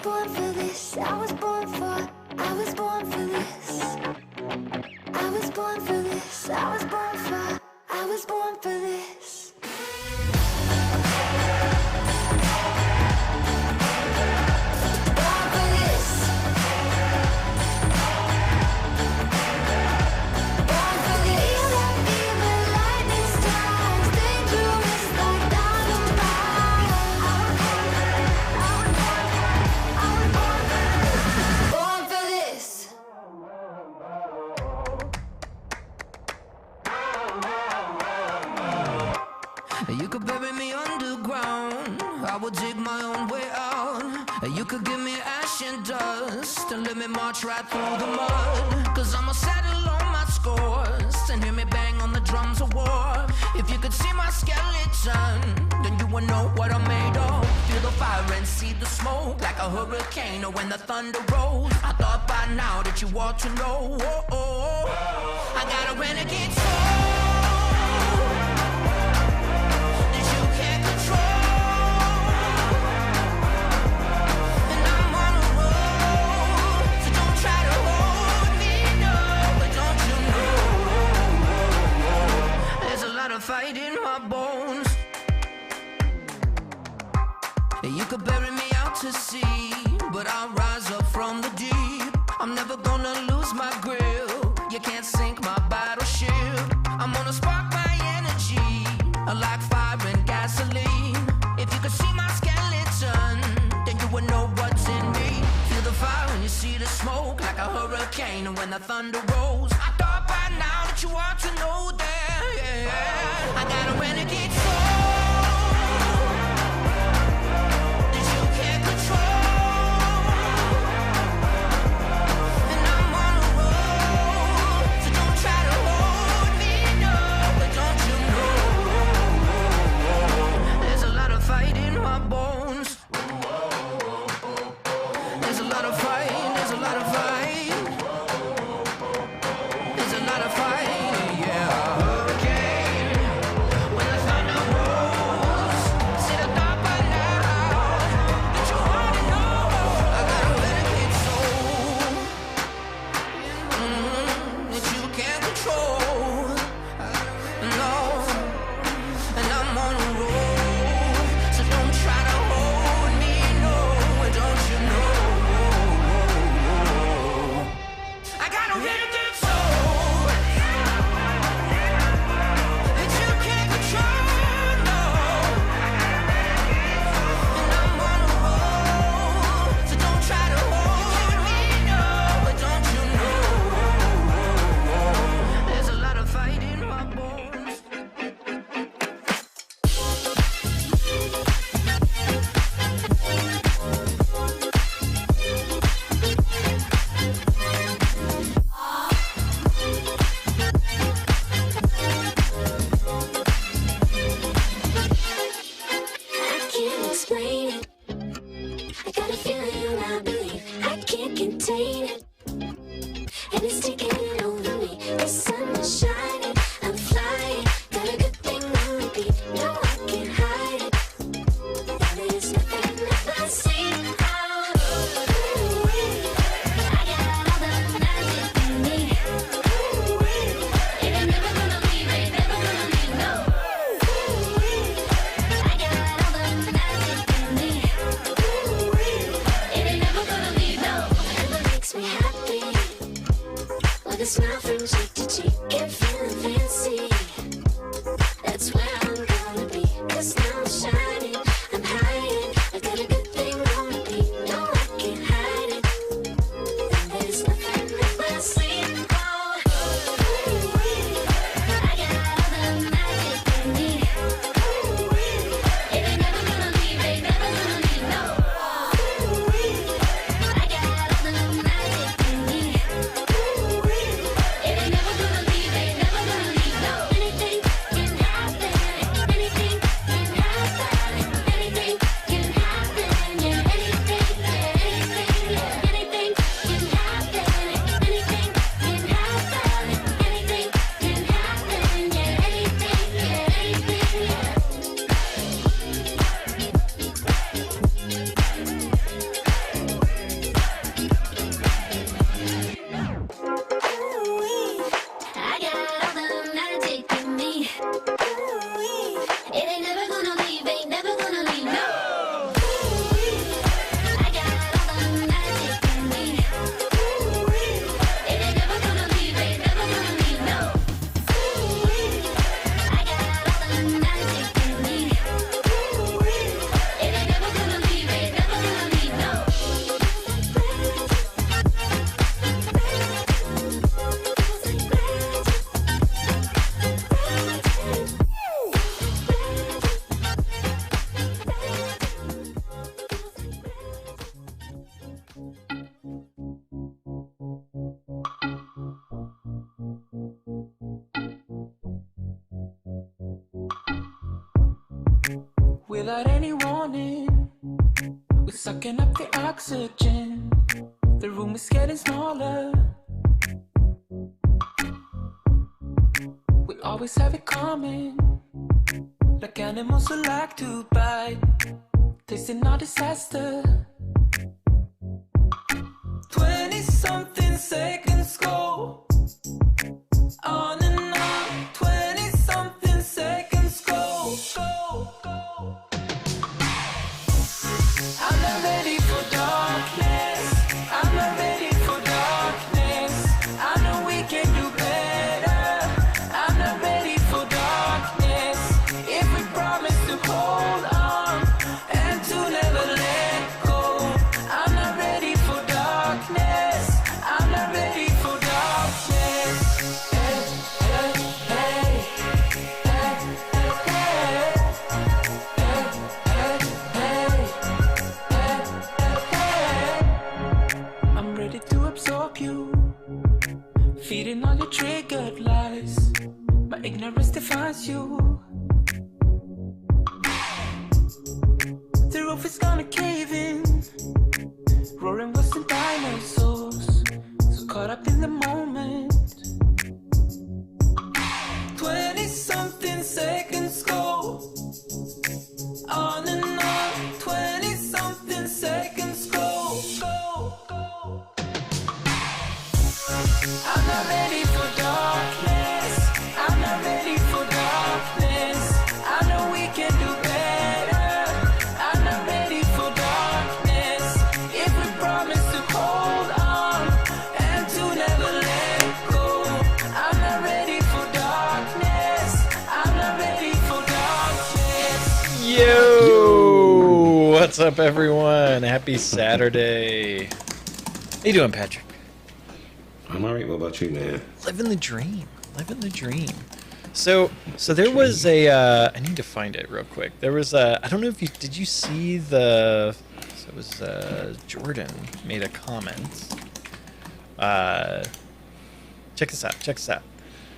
born for this. I was born for this. I was born for this. I was born for this. You could bury me underground, I would dig my own way out. You could give me ash and dust and let me march right through the mud. Cause I'ma settle all my scores and hear me bang on the drums of war. If you could see my skeleton, then you would know what I'm made of. Feel the fire and see the smoke like a hurricane or when the thunder rolls. I thought by now that you ought to know. I got a renegade soul. Fight in my bones. You could bury me out to sea, but I'll rise up from the deep. I'm never gonna lose my grip. You can't sink my battleship. I'm gonna spark my energy like fire and gasoline. If you could see my skeleton, then you would know what's in me. Feel the fire when you see the smoke like a hurricane and when the thunder rolls. I thought by now that you ought to know that. I got a renegade soul that you can't control, and I'm on a roll, so don't try to hold me, no, but don't you know, there's a lot of fight in my bones. There's a lot of fight, there's a lot of fight. There's a lot of fight, yeah. Without any warning, we're sucking up the oxygen. The room is getting smaller. We always have it coming, like animals who like to bite, tasting our disaster. 20-something seconds go on and on. 20-something seconds go. I'm not ready for darkness. I'm not ready for darkness. I know we can do better. I'm not ready for darkness. If we promise to hold on and to never let go, I'm not ready for darkness. I'm not ready for darkness. Hey, hey, hey. Hey, hey, hey. Hey, hey, hey. I'm ready to absorb you, feeding all your triggered lies. My ignorance defines you. The roof is gonna cave in, roaring with some dinosaurs, so caught up in the moment. 20-something seconds go on and on. 20-something seconds go. I'm not ready for darkness. I'm not ready for darkness. I know we can do better. I'm not ready for darkness. If we promise to hold on and to never let go, I'm not ready for darkness. I'm not ready for darkness. Yo! What's up, everyone? Happy Saturday. How you doing, Patrick? I'm alright. What about you, man? Living the dream. Living the dream. So there was a. I need to find it real quick. There was a. I don't know if you did. You see the. So it was Jordan made a comment. Check this out. Check this out.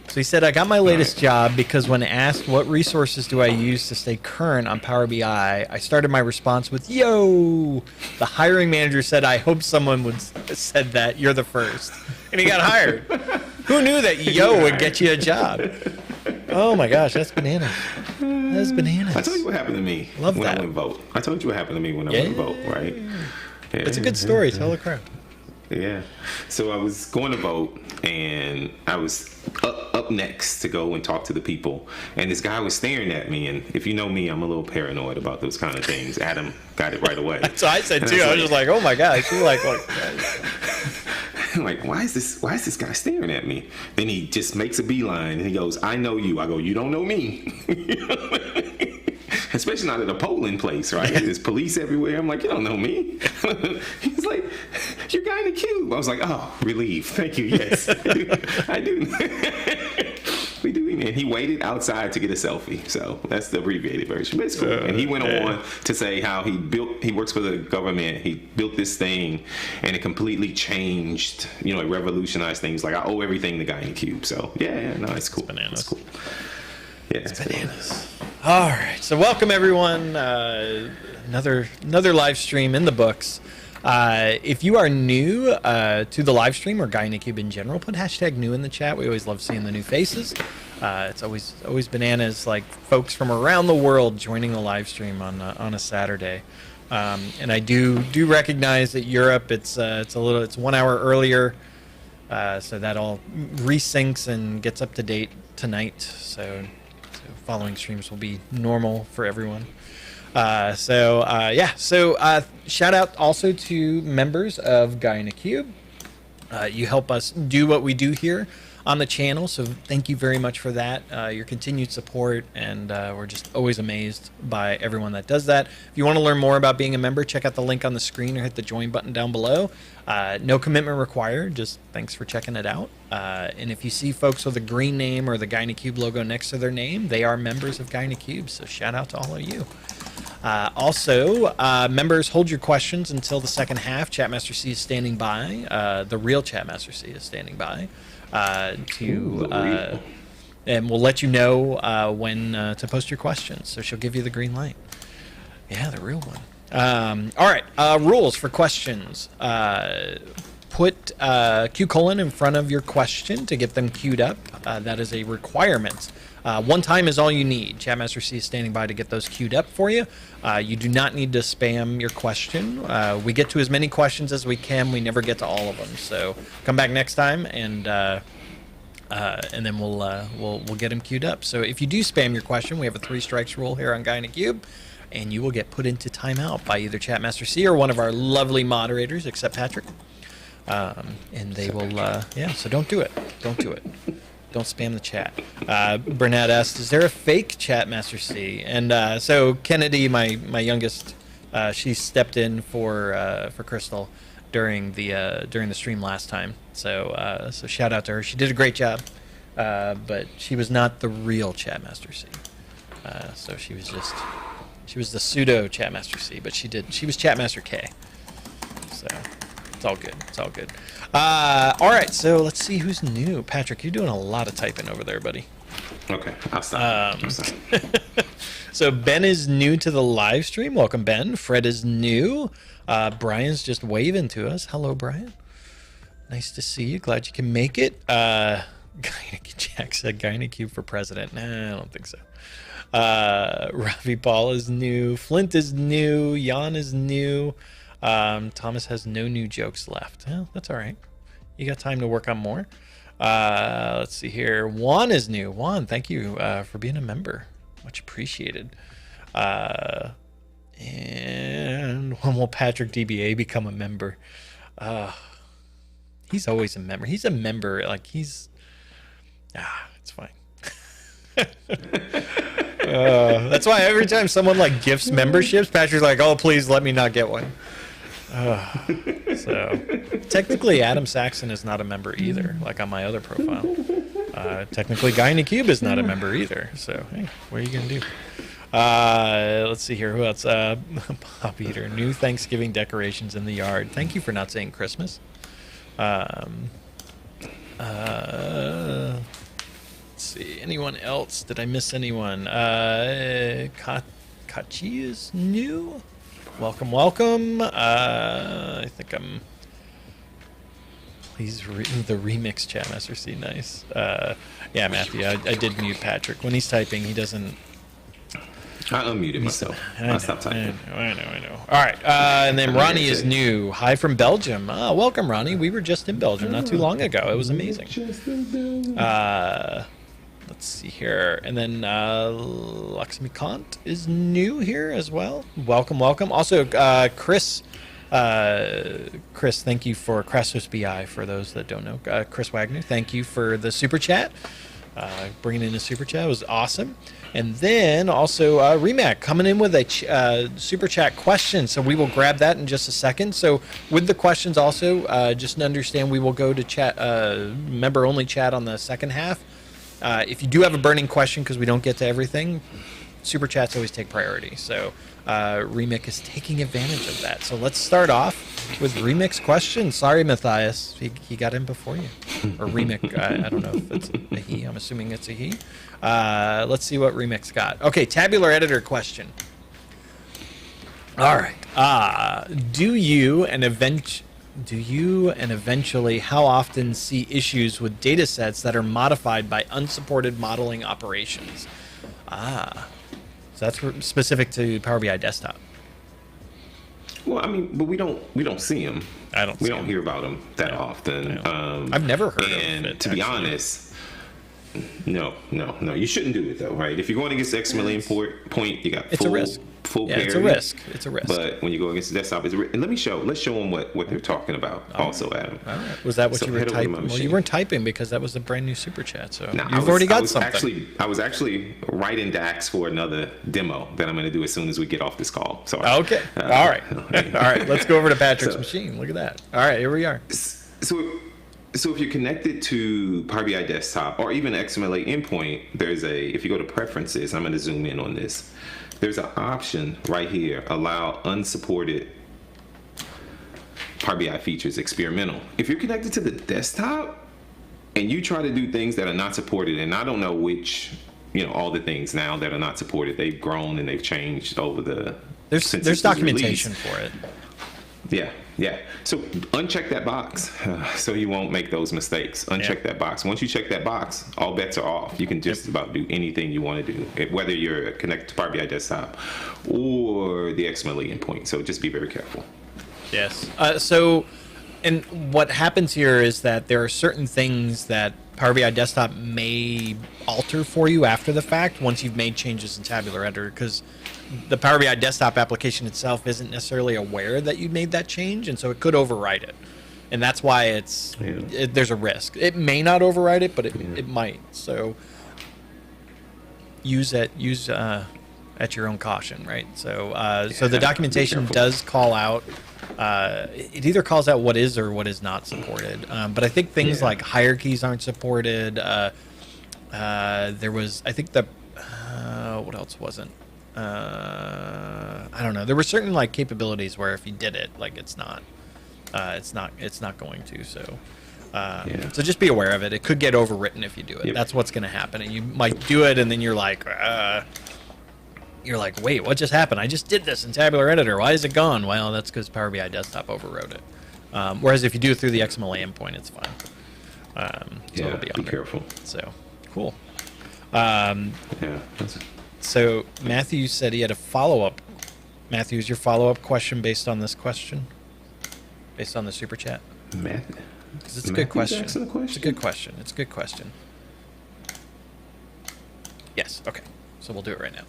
So he said, I got my latest job because when asked what resources do I use to stay current on Power BI, I started my response with, yo! The hiring manager said, I hope someone would said that. You're the first. And he got hired. Who knew that yo would get you a job? Oh my gosh, that's bananas. That's bananas. I told you what happened to me Love when that. I went vote. I told you what happened to me when I went vote, right? Yeah. It's a good story. Tell the crowd. Yeah. So I was going to vote, and I was up next to go and talk to the people. And this guy was staring at me. And if you know me, I'm a little paranoid about those kind of things. Adam got it right away. So I said too. I was just like, oh my gosh. You're like, like, why is this guy staring at me? Then he just makes a beeline and he goes, I know you. I go, you don't know me. Especially not at a polling place, right? There's police everywhere. I'm like, you don't know me. He's like, you're guy in the cube. I was like, oh, relief. Thank you. Yes, I do. We do. And he waited outside to get a selfie. So that's the abbreviated version. But it's cool. And he went on to say how he works for the government. He built this thing and it completely changed, it revolutionized things. Like, I owe everything to guy in the cube. So yeah, no, it's cool. Bananas. It's cool. Yeah, it's bananas. All right, so welcome everyone. Another live stream in the books. If you are new to the live stream or Guy in the Cube in general, put hashtag new in the chat. We always love seeing the new faces. It's always bananas, like folks from around the world joining the live stream on a Saturday. And I do recognize that Europe, it's 1 hour earlier, so that all resyncs and gets up to date tonight. So following streams will be normal for everyone. So shout out also to members of Guy in a Cube. You help us do what we do here on the channel, so thank you very much for that, your continued support, and we're just always amazed by everyone that does that. If you want to learn more about being a member, check out the link on the screen or hit the join button down below. No commitment required, just thanks for checking it out. And if you see folks with a green name or the Guy in a Cube logo next to their name, they are members of Guy in a Cube, so shout out to all of you. Also, members, hold your questions until the second half. Chatmaster C is standing by. The real Chatmaster C is standing by and we'll let you know when to post your questions. So she'll give you the green light. Yeah, the real one. All right. Rules for questions. Put Q: in front of your question to get them queued up. That is a requirement. One time is all you need. Chatmaster C is standing by to get those queued up for you. You do not need to spam your question. We get to as many questions as we can. We never get to all of them. So come back next time, and then we'll get them queued up. So if you do spam your question, we have a 3 strikes rule here on Guy in a Cube, and you will get put into timeout by either Chatmaster C or one of our lovely moderators, except Patrick. And they will, so don't do it. Don't do it. Don't spam the chat. Bernat asked, is there a fake Chatmaster C? And so Kennedy, my youngest, she stepped in for Crystal during the stream last time. So shout out to her. She did a great job, but she was not the real Chatmaster C. So she was the pseudo Chatmaster C, but she was Chatmaster K. So it's all good. It's all good. All right, so let's see who's new. Patrick, you're doing a lot of typing over there, buddy. Okay, I'll stop. So Ben is new to the live stream. Welcome, Ben. Fred is new. Brian's just waving to us. Hello, Brian. Nice to see you. Glad you can make it. Jack said Gynacube for president. Nah, I don't think so. Ravi Paul is new. Flint is new. Jan is new. Thomas has no new jokes left. Well, that's all right. You got time to work on more. Let's see here. Juan is new. Juan, thank you for being a member. Much appreciated. And when will Patrick DBA become a member? He's always a member. He's a member. Like it's fine. That's why every time someone like gifts memberships, Patrick's like, "Oh, please let me not get one." So technically, Adam Saxon is not a member either. Like on my other profile, technically, Guy in a Cube is not a member either. So hey, what are you gonna do? Let's see here. Who else? Pop Eater. New Thanksgiving decorations in the yard. Thank you for not saying Christmas. Let's see. Anyone else? Did I miss anyone? Kachi is new. Welcome, welcome. I think I'm. Please the remix chat, Master C. Nice. Yeah, Matthew. I did mute Patrick when he's typing. He doesn't. I unmuted myself. I stopped typing. I know. All right. And then Ronnie is new. Hi from Belgium. Welcome, Ronnie. We were just in Belgium not too long ago. It was amazing. Let's see here. And then Laxmikant is new here as well. Welcome, welcome. Also, Chris, thank you for Crassus BI, for those that don't know. Chris Wagner, thank you for the super chat. Bringing in a super chat was awesome. And then also Remac coming in with a super chat question. So we will grab that in just a second. So with the questions also, just to understand, we will go to chat, member only chat on the second half. If you do have a burning question, because we don't get to everything, super chats always take priority. So Remix is taking advantage of that. So let's start off with Remix questions. Sorry, Matthias, he got in before you. Or Remix, I don't know if it's a he. I'm assuming it's a he. Let's see what Remix got. Okay, tabular editor question. All right. Do you and eventually how often see issues with data sets that are modified by unsupported modeling operations? So that's specific to Power BI Desktop. Well, I mean, but we don't see them. We don't hear about them that often. I've never heard of it. And to be honest, no. You shouldn't do it though, right? If you're going against the XML point, you got it's a risk. Full yeah, parity. It's a risk. But when you go against the desktop, it's a risk. And let's show them what they're talking about. Also, Adam. All right. Was that what you were typing? Well, you weren't typing because that was a brand new super chat. So no, you've already got something. I was actually writing DAX for another demo that I'm going to do as soon as we get off this call. Sorry. Okay. All right. All right. Let's go over to Patrick's machine. Look at that. All right. Here we are. So if you're connected to Power BI Desktop or even XMLA endpoint, if you go to Preferences, I'm going to zoom in on this. There's an option right here, allow unsupported Power BI features experimental. If you're connected to the desktop and you try to do things that are not supported, and I don't know which, all the things now that are not supported, they've grown and they've changed over the There's since this was documentation released. for it. Yeah. So uncheck that box so you won't make those mistakes. Uncheck that box. Once you check that box, all bets are off. You can just about do anything you want to do, whether you're connected to Power BI Desktop or the XML endpoint. So just be very careful. Yes. And what happens here is that there are certain things that Power BI Desktop may alter for you after the fact once you've made changes in Tabular Editor, because the Power BI Desktop application itself isn't necessarily aware that you made that change, and so it could override it. And that's why there's a risk. It may not override it, but it might. So use at your own caution, right? So so the documentation does call out. It either calls out what is or what is not supported. But I think things like hierarchies aren't supported. There was, I think what else wasn't? I don't know. There were certain like capabilities where if you did it, like it's not going to. So, so just be aware of it. It could get overwritten if you do it. Yep. That's what's going to happen. And you might do it, and then you're like, wait, what just happened? I just did this in Tabular Editor. Why is it gone? Well, that's because Power BI Desktop overrode it. Whereas if you do it through the XML endpoint, it's fine. So it'll be on there. Careful. So, cool. That's So Matthew said he had a follow-up. Matthew, is your follow-up question based on this question? Based on the super chat? Matthew. 'Cause it's a good question. Asking a question. It's a good question. It's a good question. Yes. Okay. So we'll do it right now.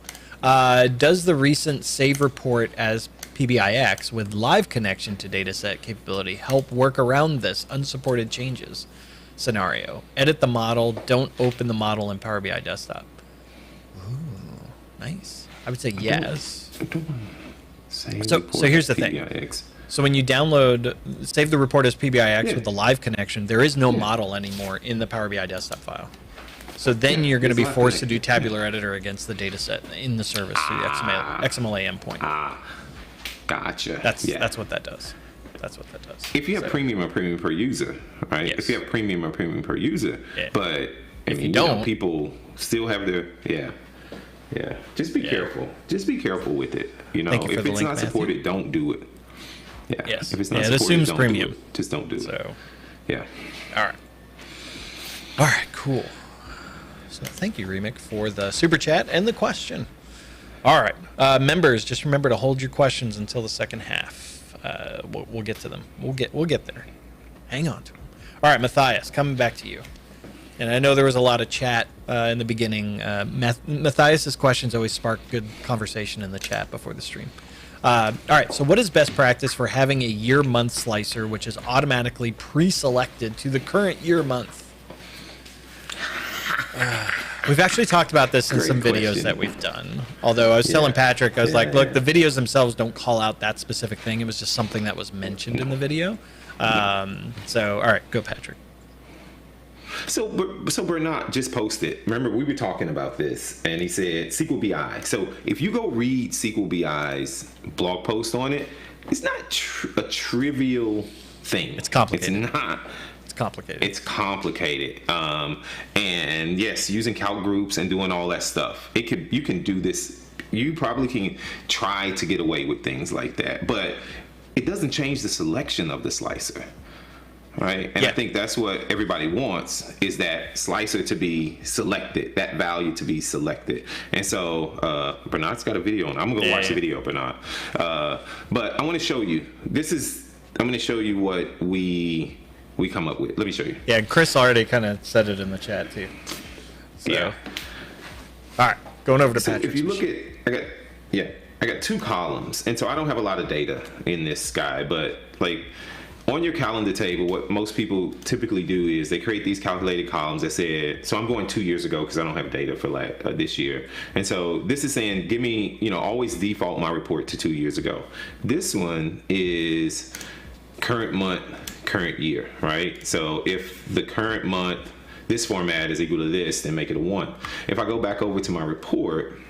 Does the recent save report as PBIX with live connection to dataset capability help work around this unsupported changes scenario? Edit the model. Don't open the model in Power BI Desktop. Ooh, nice. I would say yes. So here's the thing. So when you save the report as PBIX with the live connection, there is no model anymore in the Power BI Desktop file. So then you're going to be forced to do Tabular Editor against the dataset in the service through the XMLA endpoint. Gotcha. That's what that does. That's what that does. If you have premium or premium per user, right? Yes. If you have premium or premium per user, but if you don't, people still have their Just be careful. Just be careful with it. Thank you for if the it's link, not supported, don't do it. Yeah. Yes. If it's not it supported, assumes don't premium. Do it. Just don't do it. So. Yeah. All right. Cool. So thank you, Remik, for the super chat and the question. All right, members, just remember to hold your questions until the second half. We'll get to them. We'll get there. Hang on to them. All right, Matthias, coming back to you. And I know there was a lot of chat in the beginning. Matthias's questions always spark good conversation in the chat before the stream. All right, so what is best practice for having a year-month slicer which is automatically pre-selected to the current year-month? We've actually talked about this in some videos that we've done. Although I was telling Patrick, I was like, look, the videos themselves don't call out that specific thing. It was just something that was mentioned in the video. So, all right, go, Patrick. So Bernard just posted. Remember, we were talking about this, and he said SQL BI. So if you go read SQL BI's blog post on it, it's not a trivial thing. It's complicated. It's not. Complicated. It's complicated. And yes, using calc groups and doing all that stuff. You can do this. You probably can try to get away with things like that, but it doesn't change the selection of the slicer. Right? And I think that's what everybody wants, is that slicer to be selected, that value to be selected. And so Bernard's got a video on. I'm gonna go watch the video, Bernard. But I want to show you. I'm gonna show you what we come up with. Let me show you. Yeah, Chris already kind of said it in the chat too. So. All right, going over to Patrick. If you look at, I got two columns, and so I don't have a lot of data in this guy, but like on your calendar table, what most people typically do is they create these calculated columns that said, so I'm going 2 years ago because I don't have data for this year. And so this is saying, give me, always default my report to 2 years ago. This one is current month, current year, right? So if the current month, this format is equal to this, then make it a 1. If I go back over to my report,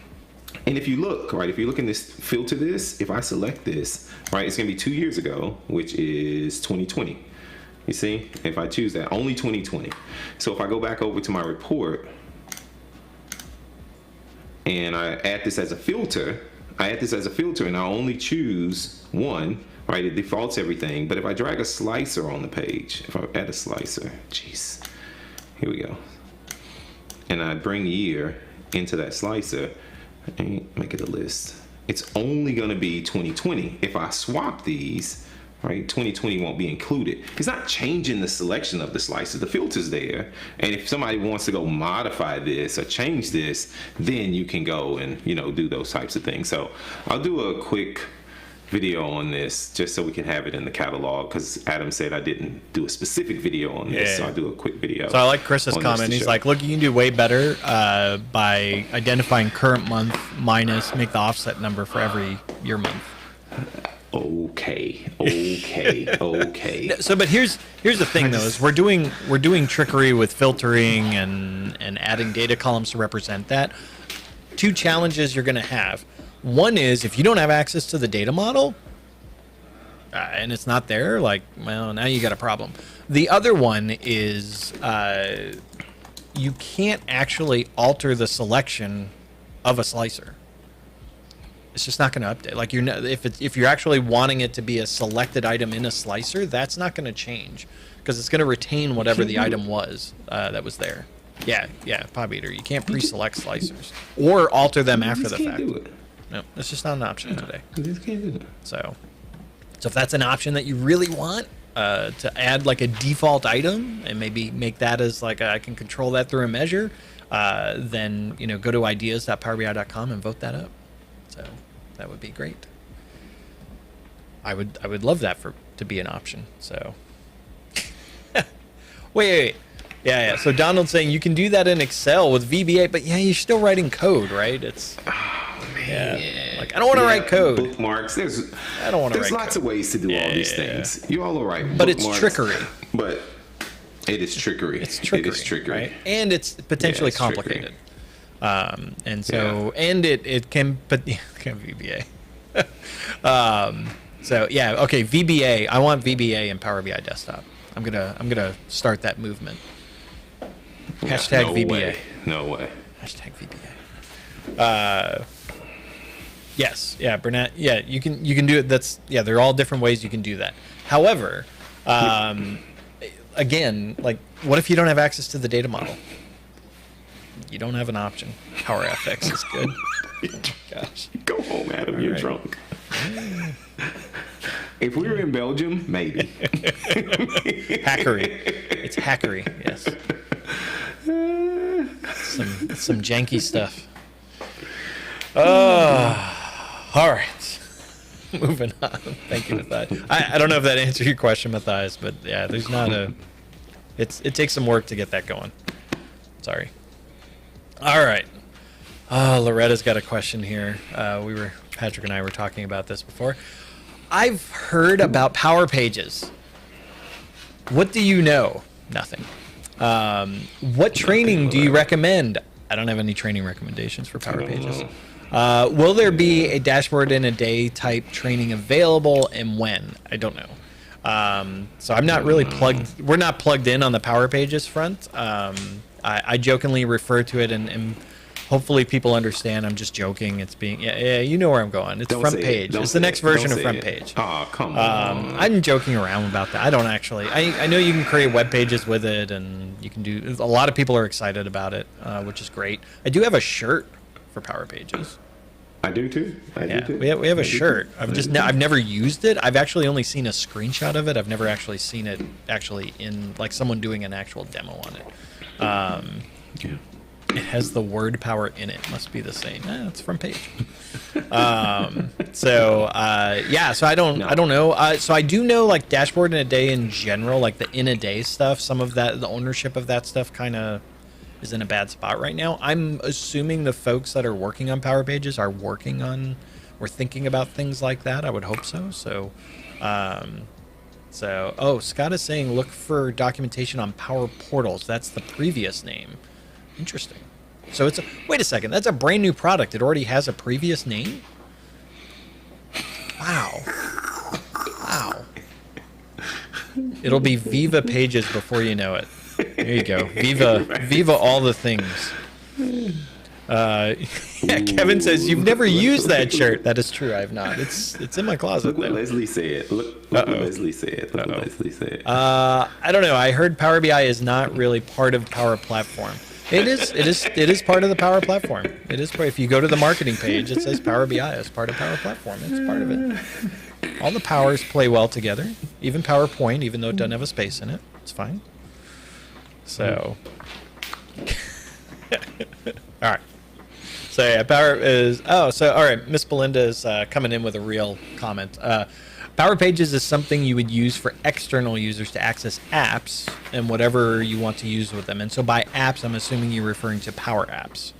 and if you look, right, if you look in this, filter this, if I select this, right, it's going to be 2 years ago, which is 2020. You see, if I choose that, only 2020. So if I go back over to my report and I add this as a filter, I add this as a filter, and I only choose one, right? It defaults everything. But if I drag a slicer on the page, if I add a slicer, jeez, here we go. And I bring year into that slicer and make it a list. It's only going to be 2020. If I swap these, right, 2020 won't be included. It's not changing the selection of the slicer. The filter's there. And if somebody wants to go modify this or change this, then you can go and, you know, do those types of things. So I'll do a quick video on this just so we can have it in the catalog, because Adam said I didn't do a specific video on this, so I'll do a quick video. So I like Chris's comment. He's like, look, you can do way better by identifying current month minus, make the offset number for every year month. Okay. So, but here's the thing though, is we're doing trickery with filtering and adding data columns to represent that. Two challenges you're going to have. One is if you don't have access to the data model and it's not there, like, well, now you got a problem. The other one is you can't actually alter the selection of a slicer. It's just not going to update. Like, if you're actually wanting it to be a selected item in a slicer, that's not going to change because it's going to retain whatever the item was that was there. Yeah, Pop Eater. You can't pre-select slicers or alter them after the fact. Do it. No, it's just not an option today. You just can't do it. So if that's an option that you really want to add like a default item and maybe make that as like I can control that through a measure, then go to ideas.powerbi.com and vote that up. So that would be great. I would love that to be an option. So wait. Yeah. So Donald's saying you can do that in Excel with VBA, but yeah, you're still writing code, right? It's like I don't want to write code. Bookmarks. I don't want to write There's lots of ways to do all these things. You all are right. But it's trickery. But it is trickery. It's trickery. It is trickery. Right? And it's potentially complicated. And so and it can VBA. So yeah, okay, VBA. I want VBA in Power BI Desktop. I'm gonna start that movement. Hashtag no VBA. Way. No way. Hashtag VBA. Yes. Yeah, Burnett. Yeah, you can do it. There are all different ways you can do that. However, again, like, what if you don't have access to the data model? You don't have an option. PowerFX is good. Gosh. Go home, Adam. You're drunk. If we were in Belgium, maybe. Hackery. It's hackery, yes. Some janky stuff. All right. Moving on. Thank you, Matthias. I don't know if that answered your question, Matthias, but yeah, there's not it takes some work to get that going. Sorry. All right. Loretta's got a question here. Patrick and I were talking about this before. I've heard about Power Pages. What do you know? Nothing. What training do you recommend? I don't have any training recommendations for Power Pages. Will there be a dashboard in a day type training available, and when? I don't know. So I'm not really plugged. We're not plugged in on the Power Pages front. I jokingly refer to it, and hopefully people understand I'm just joking. It's being, you know where I'm going. It's front page. It's the next version of front page. Oh, come on. I'm joking around about that. I don't actually. I know you can create web pages with it, and you can do. A lot of people are excited about it, which is great. I do have a shirt for Power Pages. I do too. I do too. We have a shirt. I've never used it. I've actually only seen a screenshot of it. I've never actually seen it in like someone doing an actual demo on it. It has the word power in it. Must be the same. It's front page. So I don't know. So I do know like dashboard in a day in general, like the in a day stuff. Some of that, the ownership of that stuff, kind of is in a bad spot right now. I'm assuming the folks that are working on Power Pages are working on or thinking about things like that. I would hope so. Scott is saying look for documentation on Power Portals. That's the previous name. Interesting. So wait a second. That's a brand new product. It already has a previous name? Wow. It'll be Viva Pages before you know it. There you go. Viva all the things. Yeah, Kevin says you've never used that shirt. That is true. I have not. It's in my closet. Look what though. Leslie said. Look what Leslie said. Look what Leslie said. I don't know. I heard Power BI is not really part of Power Platform. It is. It is part of the Power Platform. It is. If you go to the marketing page, it says Power BI as part of Power Platform. It's part of it. All the powers play well together. Even PowerPoint, even though it doesn't have a space in it, it's fine. So, all right. So yeah, Power is. Oh, so all right. Miss Belinda is coming in with a real comment. Power Pages is something you would use for external users to access apps and whatever you want to use with them. And so by apps, I'm assuming you're referring to Power Apps.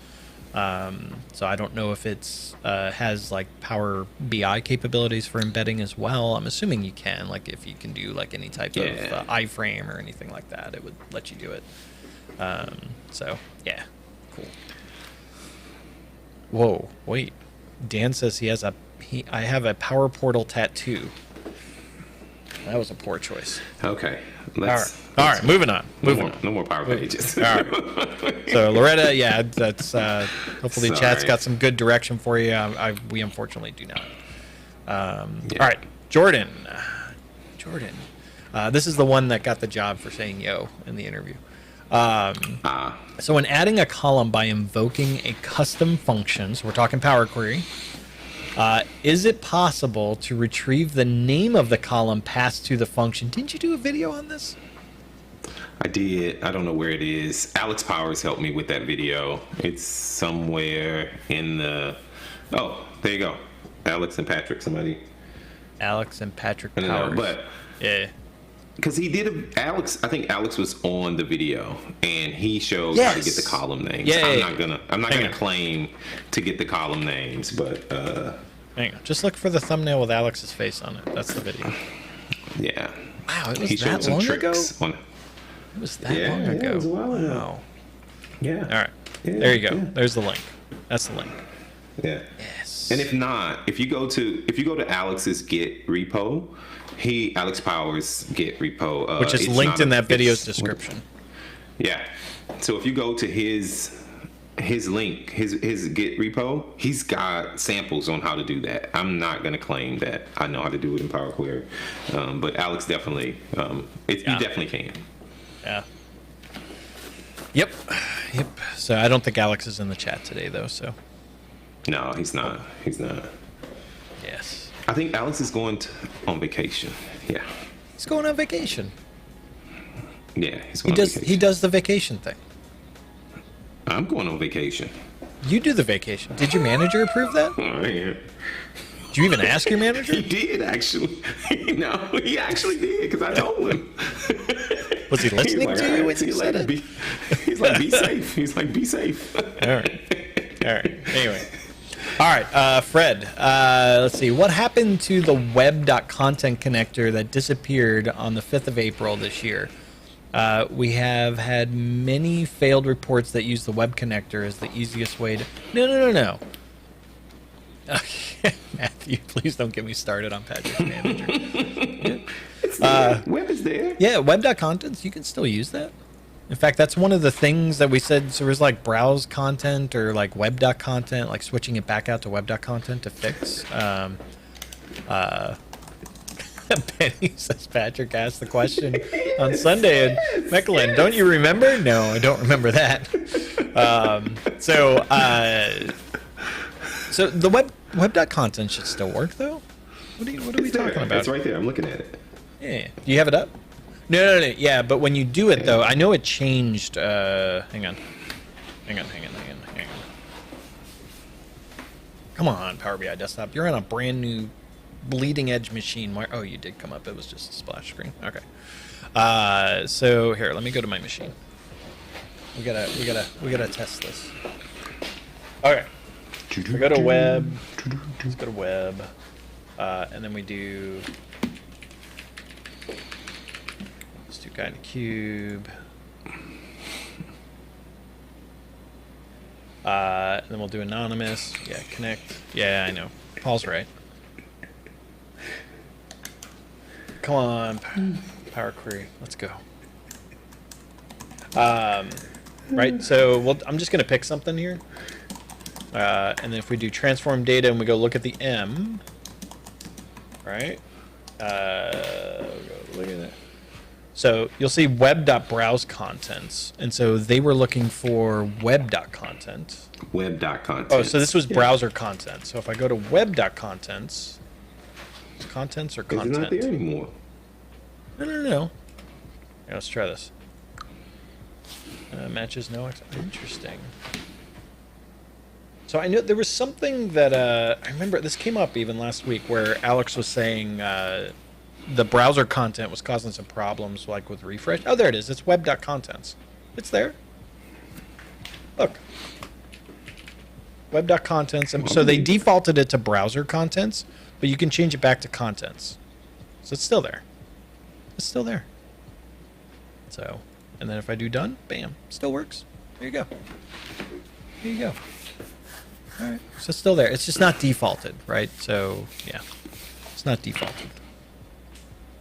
So I don't know if it's has like Power BI capabilities for embedding as well. I'm assuming you can, like if you can do like any type of iframe or anything like that, it would let you do it. So yeah, cool. Whoa, wait. Dan says he has I have a Power Portal tattoo. That was a poor choice. Okay. All right. Moving on. No more Power Pages. All right. So Loretta, yeah, that's hopefully Sorry. chat's got some good direction for you. We unfortunately do not. All right, Jordan. This is the one that got the job for saying yo in the interview. So when adding a column by invoking a custom function, so we're talking Power Query, is it possible to retrieve the name of the column passed to the function? Didn't you do a video on this? I did. I don't know where it is. Alex Powers helped me with that video. It's somewhere in the... Oh, there you go. Alex and Patrick, somebody. Alex and Patrick I don't Powers. know, but... Yeah. Because he did Alex, I think Alex was on the video and he showed how to get the column names. Yeah, I'm not gonna claim to get the column names, but hang on. Just look for the thumbnail with Alex's face on it. That's the video. yeah. Wow, it was He showed that some long tricks ago? on It was that long ago. it was a while ago. Wow. Yeah. All right. Yeah, There you go. yeah. There's the link. That's the link. Yeah. Yes. And if not, if you go to Alex's Git repo, Alex Powers Git repo, Which is it's linked not in that video's it's- description. Yeah. So if you go to his link, his Git repo, he's got samples on how to do that. I'm not gonna claim that I know how to do it in Power Query, but Alex definitely, you definitely can. Yeah. Yep. So I don't think Alex is in the chat today, though. So No, he's not. He's not. yes, I think Alex is going on vacation. Yeah. he's going on vacation. Yeah, he's He going on does. vacation. He does the vacation thing. I'm going on vacation. You do the vacation. Did your manager approve that? Oh, yeah. Did you even ask your manager? He did actually. No, he actually did because I told him. Was he listening He's to like, you "All when right." you He's said like, it? He's like, be safe. He's like, be safe. All right. Anyway. All right, Fred. Let's see. What happened to the web.content connector that disappeared on the 5th of April this year? We have had many failed reports that use the web connector as the easiest way to... No. Okay. Matthew, please don't get me started on Patrick's manager. It's there. Web is there. Yeah, web.contents, you can still use that. In fact, that's one of the things that we said. So there's like browse content or like web.content, like switching it back out to web.content to fix. Penny says Patrick asked the question on Sunday in Mechlin. Don't you remember? No, I don't remember that. So the web.content should still work though. What are we talking about? It's right there. I'm looking at it. Yeah. Do you have it up? No. Yeah, but when you do it though, I know it changed. Hang on. Come on, Power BI Desktop. You're on a brand new bleeding edge machine. Where? Oh, you did come up. It was just a splash screen. Okay. So here, let me go to my machine. We gotta test this. Okay. We go to web. Let's go to web, and then we do. Let's do guide to cube. And then we'll do anonymous. Yeah, connect. Yeah, I know. Paul's right. Come on, Power Query. Let's go. Right. So I'm just gonna pick something here. And then if we do transform data and we go look at the M, right? Look at that. So you'll see web.browse contents. And so they were looking for web.content. Web.content. Oh, so this was browser content. So if I go to web.contents, contents or content? It's not there anymore. No. Yeah, let's try this. Matches no. Interesting. So I know there was something that I remember this came up even last week where Alex was saying the browser content was causing some problems like with refresh. Oh, there it is. It's web.contents. It's there. Look. Web.contents. And so they defaulted it to browser contents, but you can change it back to contents. So it's still there. It's still there. So, and then if I do done, bam, still works. There you go. There you go. All right. So it's still there. It's just not defaulted, right? So, yeah. It's not defaulted.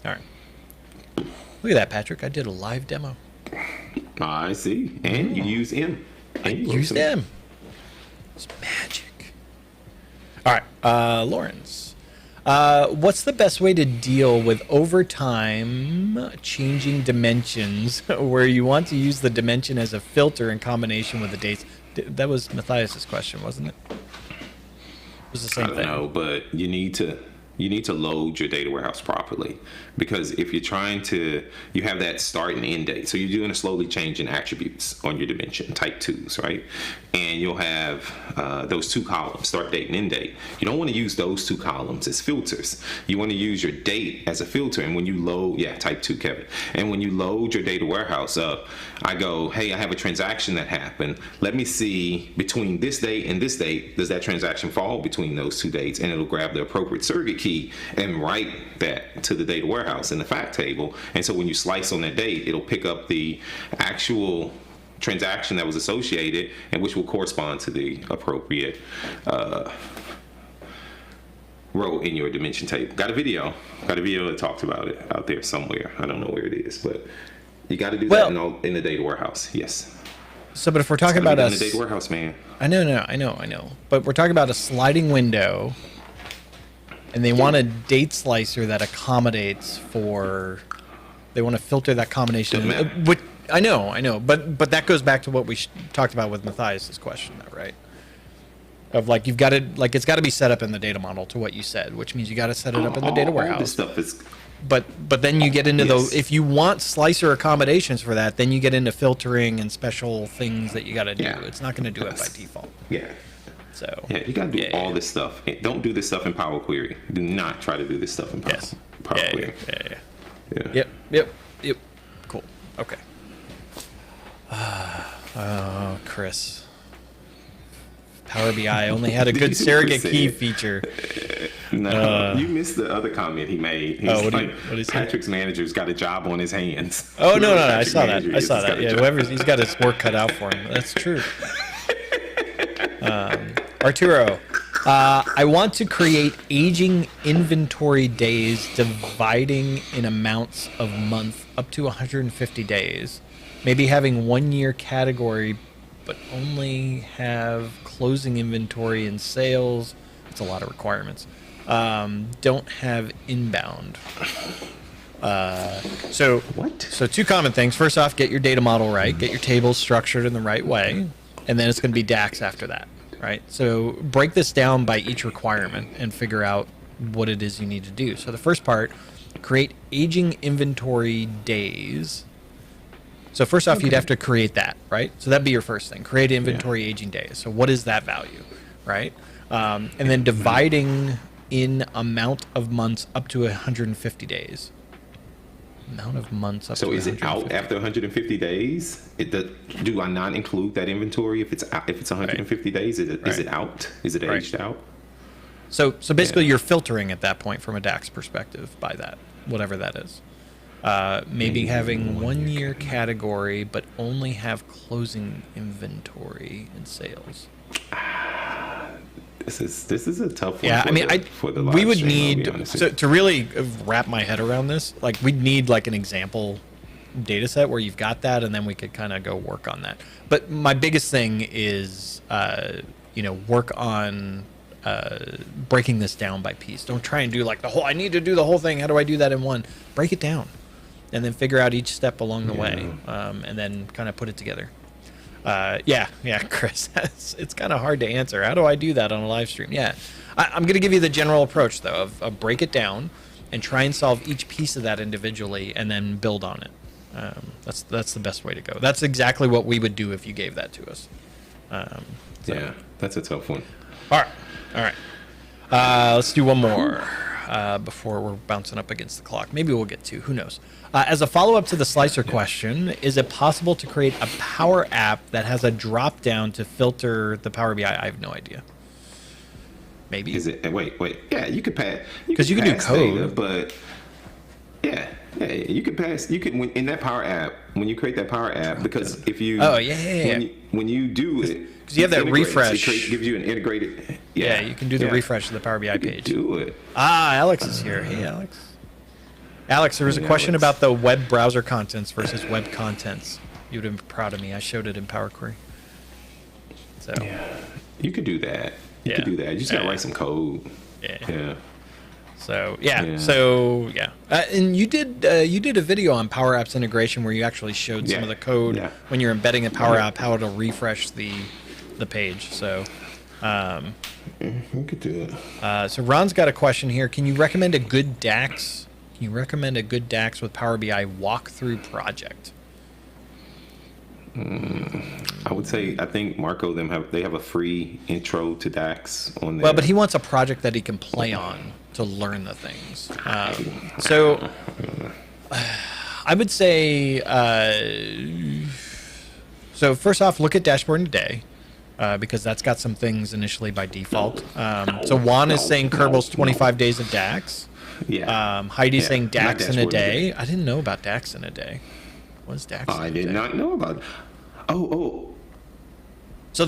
All right. Look at that, Patrick. I did a live demo. I see. And you use M. I used M. It's magic. All right. Lawrence. What's the best way to deal with overtime changing dimensions where you want to use the dimension as a filter in combination with the dates? That was Matthias's question, wasn't it? It was the same thing. I don't know, but you need to load your data warehouse properly, because if you're trying to, you have that start and end date. So you're doing a slowly changing attributes on your dimension, type 2s, right? And you'll have those two columns, start date and end date. You don't want to use those two columns as filters. You want to use your date as a filter. And when you load, type 2, Kevin. And when you load your data warehouse up, I go, hey, I have a transaction that happened. Let me see between this date and this date, does that transaction fall between those two dates? And it'll grab the appropriate surrogate key and write that to the data warehouse in the fact table. And so when you slice on that date, it'll pick up the actual transaction that was associated, and which will correspond to the appropriate row in your dimension table. Got a video that talks about it out there somewhere. I don't know where it is, but you got to do that in the data warehouse. Yes. So, but if we're talking about in the data warehouse, man. I know. But we're talking about a sliding window, and they want a date slicer that accommodates for. They want to filter that combination. Which, I know. But that goes back to what we talked about with Matthias's question, though, right? Of like you've got to it's got to be set up in the data model to what you said, which means you got to set it up in the data warehouse. All this stuff is. But then you get into if you want slicer accommodations for that, then you get into filtering and special things that you got to do. Yeah. It's not going to do it by default. Yeah. So. Yeah, you got to do all this stuff. Don't do this stuff in Power Query. Do not try to do this stuff in Power Query. Yeah. Yep. Cool. Okay. Oh, Chris. Power BI only had a good surrogate key feature. No, you missed the other comment he made. He's what did he say? Patrick's manager's got a job on his hands. Oh, no. I saw that. Yeah, he's got his work cut out for him. That's true. Arturo, I want to create aging inventory days dividing in amounts of month up to 150 days. Maybe having 1 year category, but only have closing inventory and sales. That's a lot of requirements. Don't have inbound. So two common things. First off, get your data model right. Get your tables structured in the right way. And then it's going to be DAX after that, right? So break this down by each requirement and figure out what it is you need to do. So the first part, create aging inventory days. So first off, you'd have to create that, right? So that'd be your first thing. Create inventory aging days. So what is that value, right? And then dividing in amount of months up to 150 days. Amount of months up to 150. So is it out after 150 days? Do I not include that inventory if it's 150 days? Is it out? Is it aged out? So basically you're filtering at that point from a DAX perspective by that, whatever that is. Maybe having 1 year category, but only have closing inventory and sales. This is a tough one. Yeah, we would need to really wrap my head around this. Like we'd need like an example data set where you've got that, and then we could kind of go work on that. But my biggest thing is work on breaking this down by piece. Don't try and do like I need to do the whole thing. How do I do that in one? Break it down, and then figure out each step along the way, and then kind of put it together. Yeah, Chris, it's kind of hard to answer. How do I do that on a live stream? Yeah, I'm going to give you the general approach, though, of break it down and try and solve each piece of that individually and then build on it. That's the best way to go. That's exactly what we would do if you gave that to us. Yeah, that's a tough one. All right. Let's do one more before we're bouncing up against the clock. Maybe we'll get two. Who knows? As a follow-up to the slicer question, is it possible to create a Power App that has a drop-down to filter the Power BI? I have no idea. Maybe. Is it? Wait. Yeah, you could pass. Because you can do code, data, but yeah, you could pass. You could in that Power App when you create that Power App, because if you when you do it, because you have that refresh, it gives you an integrated. Yeah, you can do the refresh of the Power BI page. Do it. Alex is here. Hey, Alex. Alex, there was a question about the web browser contents versus web contents. You would have been proud of me. I showed it in Power Query. So you could do that. You could do that. You just gotta write some code. Yeah. So and you did a video on Power Apps integration where you actually showed some of the code when you're embedding a Power App, how it'll refresh the page. So we could do it. So Ron's got a question here. Can you recommend a good DAX? Can you recommend a good DAX with Power BI walkthrough project? I would say I think Marco they have a free intro to DAX on there. Well, but he wants a project that he can play on to learn the things. So I would say so first off, look at Dashboard Today. Because that's got some things initially by default. So Juan is saying Kerbal's 25 days of DAX. Yeah. Heidi's saying DAX in a day. I didn't know about DAX in a day. What's DAX? I did not know about. So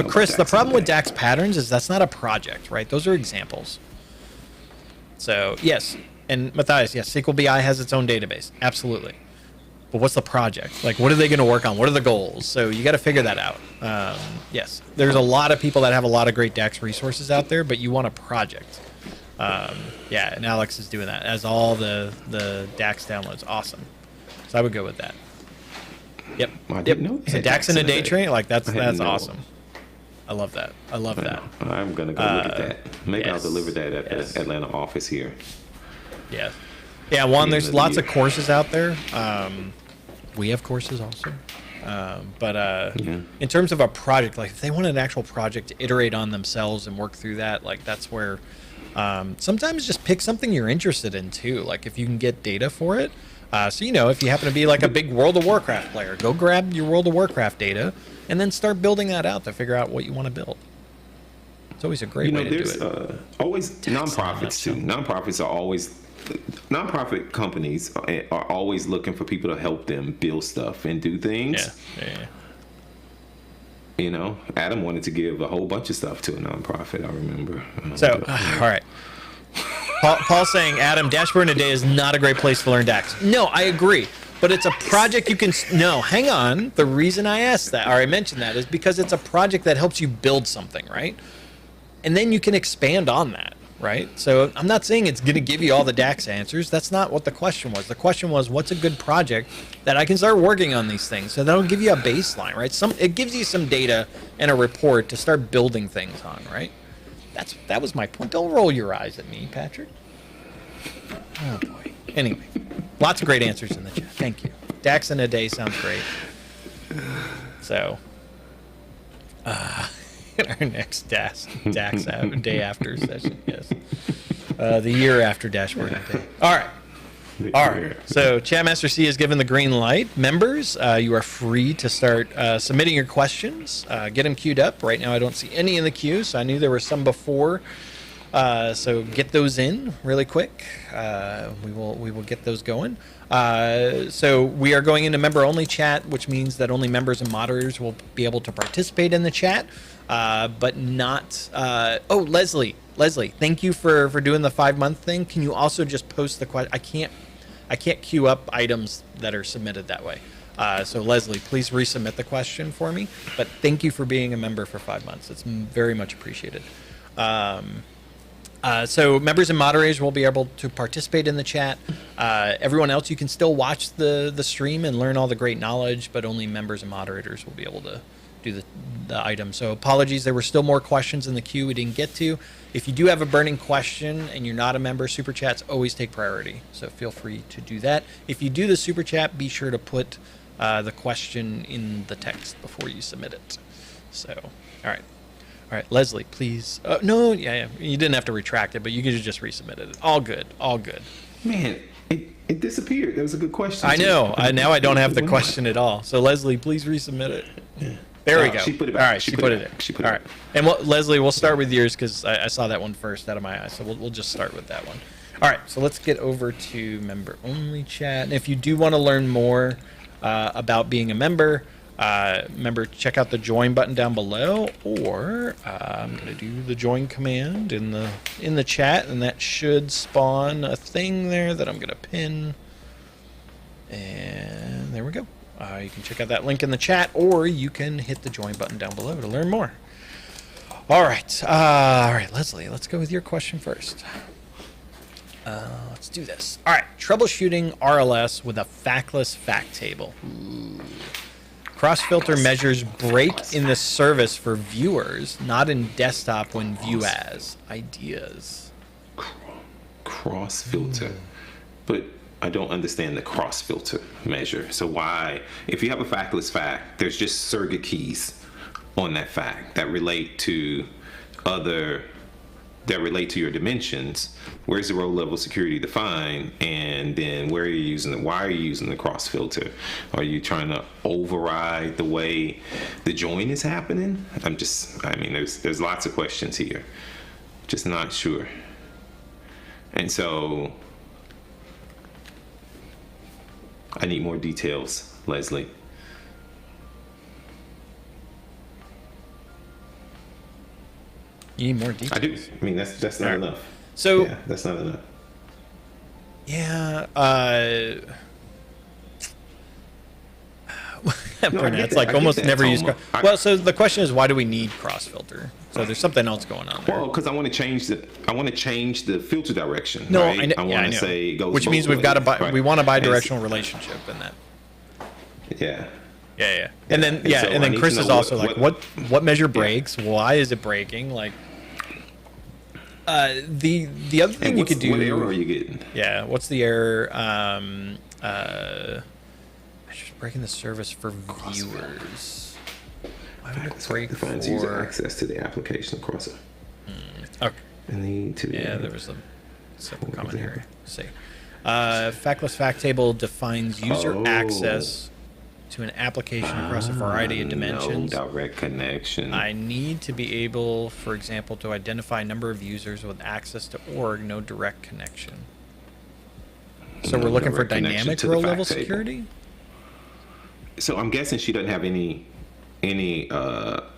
Chris, the problem with DAX patterns is that's not a project, right? Those are examples. So yes, and Matthias, yes, SQL BI has its own database, absolutely. But what's the project? Like, what are they going to work on? What are the goals? So you got to figure that out. Yes, there's a lot of people that have a lot of great DAX resources out there, but you want a project. And Alex is doing that as all the DAX downloads. Awesome. So I would go with that. Yep. So DAX in a day train, like that's awesome. I love that. I'm gonna go look at that. Maybe I'll deliver that at the Atlanta office here. Yeah. Yeah, Juan, there's lots of courses out there. We have courses also. But in terms of a project, like if they want an actual project to iterate on themselves and work through that, like that's where sometimes just pick something you're interested in too. Like if you can get data for it. So, if you happen to be like a big World of Warcraft player, go grab your World of Warcraft data and then start building that out to figure out what you want to build. It's always a great way to do it. There's always nonprofits too. Nonprofit companies are always looking for people to help them build stuff and do things. Yeah. Adam wanted to give a whole bunch of stuff to a nonprofit, I remember. So, all right. Paul saying, Adam, Dashboard in a Day is not a great place to learn DAX. No, I agree. But it's a project you can... No, hang on. The reason I asked that, or I mentioned that, is because it's a project that helps you build something, right? And then you can expand on that, right? So I'm not saying it's going to give you all the DAX answers. That's not what the question was. The question was, what's a good project that I can start working on these things? So that'll give you a baseline, right? It gives you some data and a report to start building things on, right? That was my point. Don't roll your eyes at me, Patrick. Oh, boy. Anyway, lots of great answers in the chat. Thank you. DAX in a day sounds great. So, our next DAX day after session, yes. The year after Dashboard in a Day. All right. So Chatmaster C has given the green light. Members, you are free to start submitting your questions. Get them queued up. Right now I don't see any in the queue, so I knew there were some before. So get those in really quick. We will get those going. So we are going into member-only chat, which means that only members and moderators will be able to participate in the chat, but not... Leslie, thank you for doing the 5-month thing. Can you also just post the question? I can't queue up items that are submitted that way. So Leslie, please resubmit the question for me. But thank you for being a member for 5 months. It's very much appreciated. So members and moderators will be able to participate in the chat. Everyone else, you can still watch the stream and learn all the great knowledge, but only members and moderators will be able to do the item. So apologies, there were still more questions in the queue we didn't get to. If you do have a burning question and you're not a member, Super Chats always take priority. So feel free to do that. If you do the Super Chat, be sure to put the question in the text before you submit it. So, all right. All right, Leslie, please. No, yeah, you didn't have to retract it, but you could have just resubmitted it. All good, all good. Man, it disappeared. That was a good question. I know. Now I don't have the question at all. So Leslie, please resubmit it. There we go. She put it back. All right, she put it in. She put it all right. And Leslie, we'll start with yours because I saw that one first out of my eyes. So we'll just start with that one. All right, so let's get over to member-only chat. And if you do want to learn more about being a member, remember, check out the join button down below, or I'm going to do the join command in the chat, and that should spawn a thing there that I'm going to pin. And there we go. You can check out that link in the chat, or you can hit the join button down below to learn more. All right, Leslie, let's go with your question first. Let's do this. All right, troubleshooting RLS with a factless fact table. Cross-filter measures break in the service for viewers, not in desktop when view as. Ideas. Cross-filter. But I don't understand the cross-filter measure. So why, if you have a factless fact, there's just surrogate keys on that fact that relate to your dimensions. Where's the row level security defined, and then why are you using the cross filter? Are you trying to override the way the join is happening? There's lots of questions here. Just not sure. And so I need more details, Leslie. You need more details. I do. I mean, that's not enough. So yeah, that's not enough. Yeah. No, Burnet's like almost never use. Well, so the question is, why do we need cross filter? So there's something else going on there. Well, because I want to change the filter direction. No, right? I want know. to say it goes which both means we've got to ways, we want a bi-directional relationship in that. Yeah. Yeah. And then so and then Chris is also what measure breaks? Yeah. Why is it breaking? Like the other thing you could do. What error are you getting? Yeah. What's the error? Just breaking the service for viewers. Why would it break defines for user access to the application across it? Okay. And need to. Yeah, there was a separate comment here. Let's see. Factless fact table defines user access to an application across a variety of dimensions. No direct connection. I need to be able, for example, to identify a number of users with access to org, no direct connection. So we're looking for dynamic row level security? So I'm guessing she doesn't have any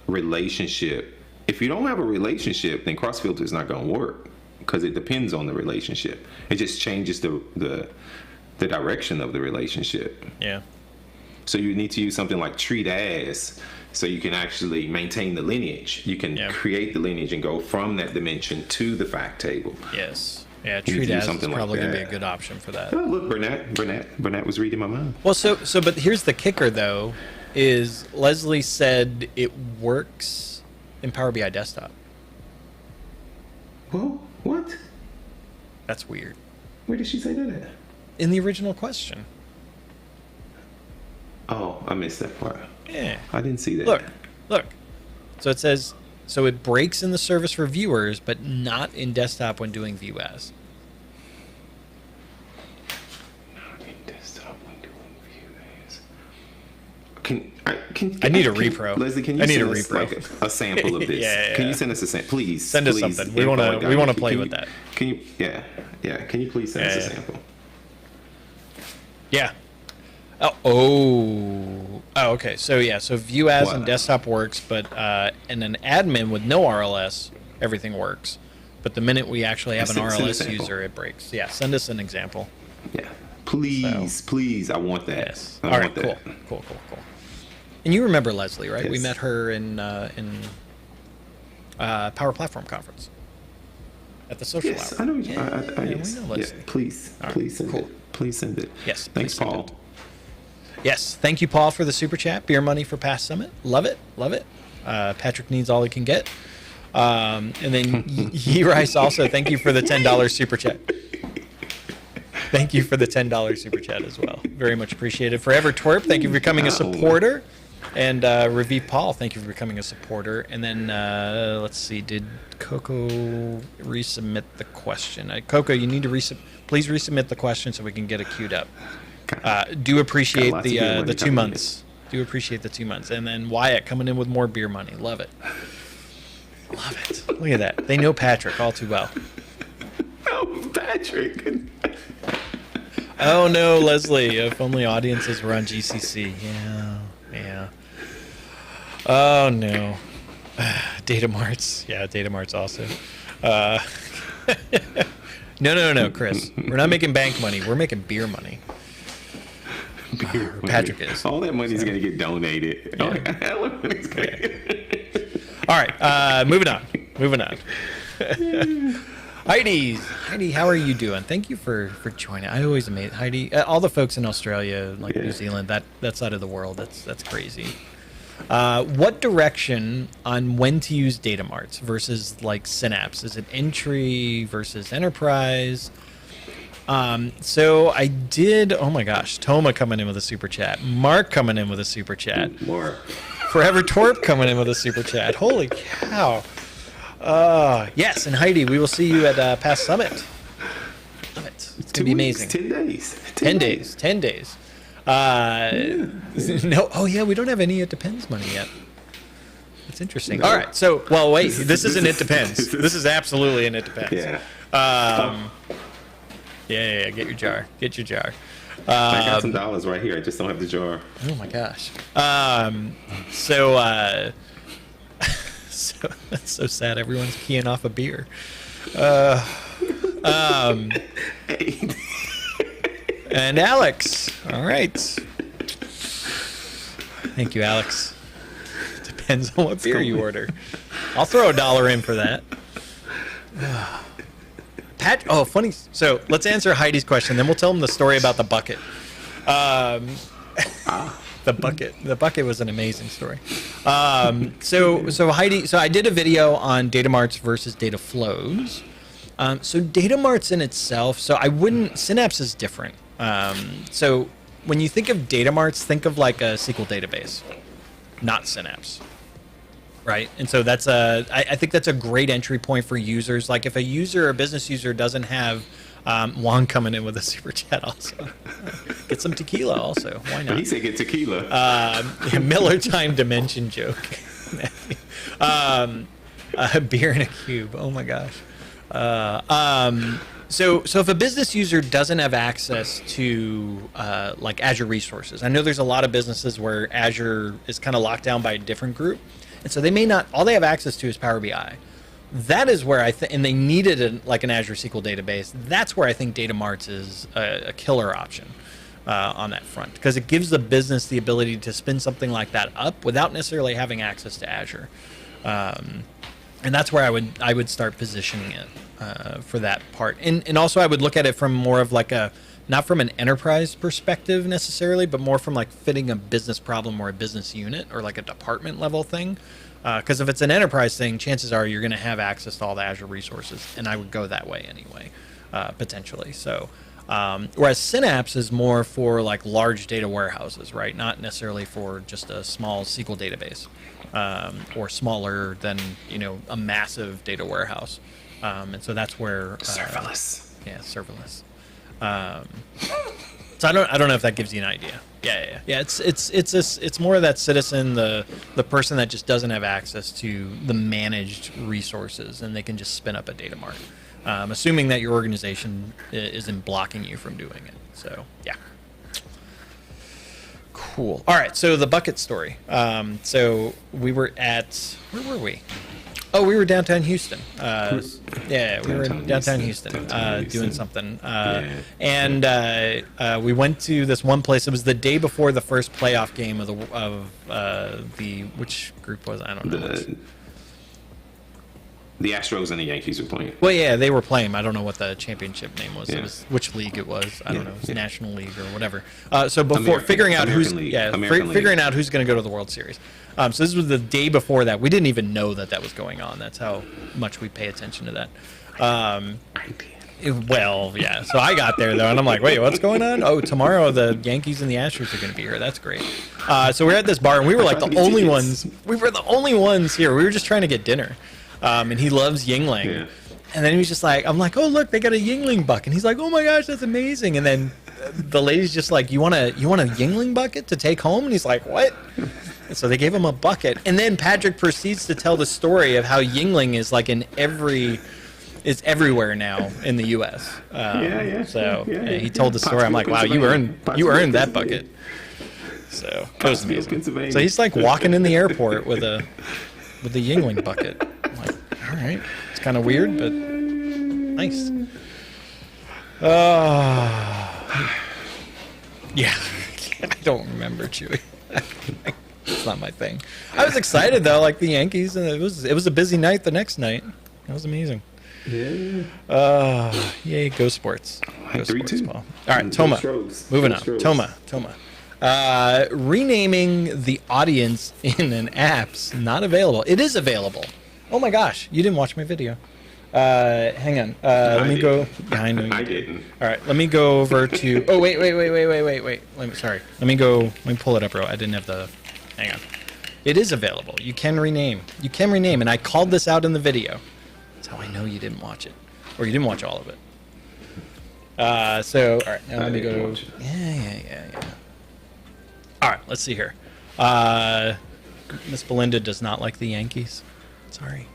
relationship. If you don't have a relationship, then cross filter is not going to work because it depends on the relationship. It just changes the direction of the relationship. Yeah. So you need to use something like treat as, so you can actually maintain the lineage. You can create the lineage and go from that dimension to the fact table. Yes. Yeah, treat as is probably going to be a good option for that. Oh, look, Burnett was reading my mind. Well, but here's the kicker, though, is Leslie said it works in Power BI Desktop. Well, what? That's weird. Where did she say that at? In the original question. Oh, I missed that part. Yeah. I didn't see that. Look. So it says, so it breaks in the service for viewers, but not in desktop when doing view as. Not in desktop when doing view as. I need a repro. Leslie, can you send us like a sample of this? Yeah. Can you send us a sample, please? Send us something. We want to play with that. Can you? Yeah. Can you please send us a sample? Yeah. Oh, okay. So view as in desktop works, but in an admin with no RLS, everything works. But the minute we actually have an RLS user, it breaks. Yeah, send us an example. Yeah, Please, I want that. Yes. I All want right. that. Cool. And you remember Leslie, right? We Yes. met her in Power Platform Conference at the social Yes, hour. I know. we Yes. know Leslie. Yeah, please send cool. it. Please send it. Yes, Thanks, please send Paul. it. Yes, thank you, Paul, for the super chat. Beer money for past summit. Love it. Patrick needs all he can get. And then Ye Rice also, thank you for the $10 super chat. Thank you for the $10 super chat as well. Very much appreciated. Forever Twerp, thank you for becoming a supporter. And Ravi Paul, thank you for becoming a supporter. And then let's see, did Coco resubmit the question? Coco, you need to please resubmit the question so we can get it queued up. Do appreciate Got lots of beer money the 2 coming in. months. Do appreciate the 2 months. And then Wyatt coming in with more beer money. Love it. Look at that. They know Patrick all too well. Oh, Patrick. Oh no, Leslie. If only audiences were on GCC. Yeah. Oh no. Data marts. Yeah, data marts also. No, Chris. We're not making bank money. We're making beer money. Patrick is. All that money's going to get donated. Yeah. All that hella money's going to get. All right, moving on. Heidi, how are you doing? Thank you for joining. I always amaze Heidi. All the folks in Australia, like New Zealand, that side of the world, that's crazy. What direction on when to use data marts versus like Synapse? Is it entry versus enterprise? So I did. Oh my gosh, Toma coming in with a super chat. Mark coming in with a super chat. More. Forever Torp coming in with a super chat. Holy cow. Yes, and Heidi, we will see you at Past Summit. Love it. It's going to be amazing. 10 days. 10 days. 10 days. No, oh yeah, we don't have any It Depends money yet. That's interesting. No. All right, so, well, wait, this isn't It Depends. This is absolutely an It Depends. Yeah. Yeah, get your jar. Get your jar. I got some dollars right here. I just don't have the jar. Oh my gosh. So that's so sad. Everyone's keying off a beer. And Alex. All right. Thank you, Alex. Depends on what beer you order. I'll throw $1 in for that. Pat. Oh, funny. So let's answer Heidi's question. Then we'll tell them the story about the bucket. The bucket was an amazing story. So Heidi, so I did a video on data marts versus data flows. So data marts in itself, so I wouldn't, Synapse is different. So when you think of data marts, think of like a SQL database, not Synapse. Right. And so that's I think that's a great entry point for users. Like if a user, a business user doesn't have Juan coming in with a super chat also. Get some tequila also. Why not? He said get tequila. Miller time dimension joke. A beer in a cube. Oh my gosh. So if a business user doesn't have access to like Azure resources, I know there's a lot of businesses where Azure is kind of locked down by a different group. And so they may not, all they have access to is Power BI. That is where I think, and they needed like an Azure SQL database. That's where I think data marts is a killer option on that front, because it gives the business the ability to spin something like that up without necessarily having access to Azure. And that's where I would start positioning it for that part. And also I would look at it from more of like not from an enterprise perspective necessarily, but more from like fitting a business problem or a business unit or like a department level thing. Because if it's an enterprise thing, chances are you're going to have access to all the Azure resources, and I would go that way anyway, potentially. So, whereas Synapse is more for like large data warehouses, right? Not necessarily for just a small SQL database, or smaller than a massive data warehouse. And so that's where Serverless. Yeah, serverless. So I don't know if that gives you an idea. Yeah. It's more of that citizen, the person that just doesn't have access to the managed resources, and they can just spin up a data mart, assuming that your organization isn't blocking you from doing it. So yeah. Cool. All right. So the bucket story. So we were at, where were we? Oh, we were downtown Houston. Yeah, we were in downtown Houston doing something. And we went to this one place. It was the day before the first playoff game of the which group was it? I don't know. The Astros and the Yankees were playing. Well, yeah, they were playing. I don't know what the championship name was. Yeah. It was which league it was. I don't know. It was National League or whatever. So American before figuring out League. American League. figuring out who's going to go to the World Series. So this was the day before that. We didn't even know that was going on. That's how much we pay attention to that. Well, yeah. So I got there though, and I'm like, wait, what's going on? Oh, tomorrow the Yankees and the Astros are going to be here. That's great. So we're at this bar, and we were like the only ones. We were the only ones here. We were just trying to get dinner. And he loves Yingling. Yeah. And then he was just like, I'm like, oh, look, they got a Yingling bucket. And he's like, oh my gosh, that's amazing. And then the lady's just like, you want a Yingling bucket to take home? And he's like, what? And so they gave him a bucket. And then Patrick proceeds to tell the story of how Yingling is like is everywhere now in the U.S. So he told the story. I'm like, wow, you earned that bucket. So it was amazing. So he's like walking in the airport with a Yingling bucket. I'm like, all right, it's kind of weird, but nice. Yeah, I don't remember chewing. It's not my thing. I was excited though, like the Yankees, and it was a busy night the next night. It was amazing. Yeah. Yay, go sports. Go 3-2. sports, Paul. All right, Toma. Moving on. Toma. Renaming the audience in an app's not available. It is available. Oh my gosh, you didn't watch my video. Hang on. Let me go. Yeah, I know you I did. didn't. All right, let me go over to. Oh wait. Sorry. Let me go. Let me pull it up, bro. I didn't have the. Hang on. It is available. You can rename. And I called this out in the video. That's how I know you didn't watch it, or you didn't watch all of it. So all right, now let me go. Yeah. All right, let's see here. Miss Belinda does not like the Yankees. Sorry.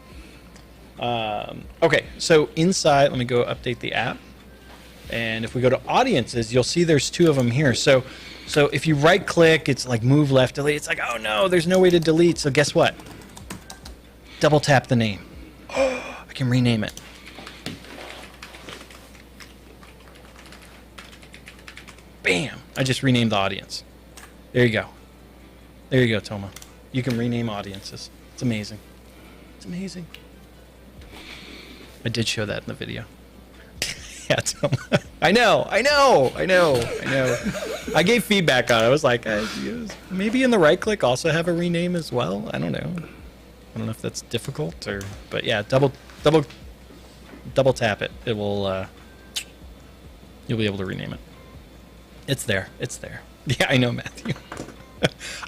Okay, so inside, let me go update the app. And if we go to audiences, you'll see there's two of them here. So if you right click, it's like move left, delete. It's like, oh no, there's no way to delete. So guess what? Double tap the name. Oh, I can rename it. Bam! I just renamed the audience. There you go, Toma. You can rename audiences. It's amazing. I did show that in the video. Yeah, Toma. I know. I gave feedback on it. I was like, maybe in the right click also have a rename as well. I don't know if that's difficult but yeah, double tap it. It will. You'll be able to rename it. It's there. Yeah, I know, Matthew.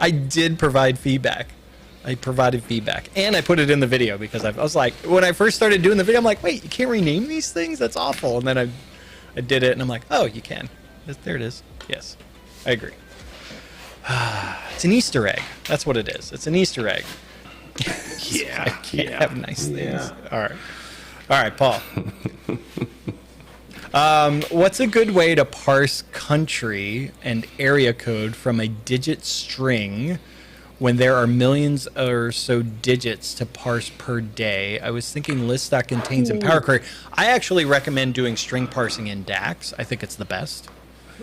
I did provide feedback. And I put it in the video because I was like, when I first started doing the video, I'm like, wait, you can't rename these things? That's awful. And then I did it, and I'm like, oh, you can. There it is. Yes, I agree. It's an Easter egg. That's what it is. It's an Easter egg. Yeah. I can't have nice things. All right, Paul. What's a good way to parse country and area code from a digit string when there are millions or so digits to parse per day? I was thinking list.contains and Power Query. I actually recommend doing string parsing in DAX. I think it's the best.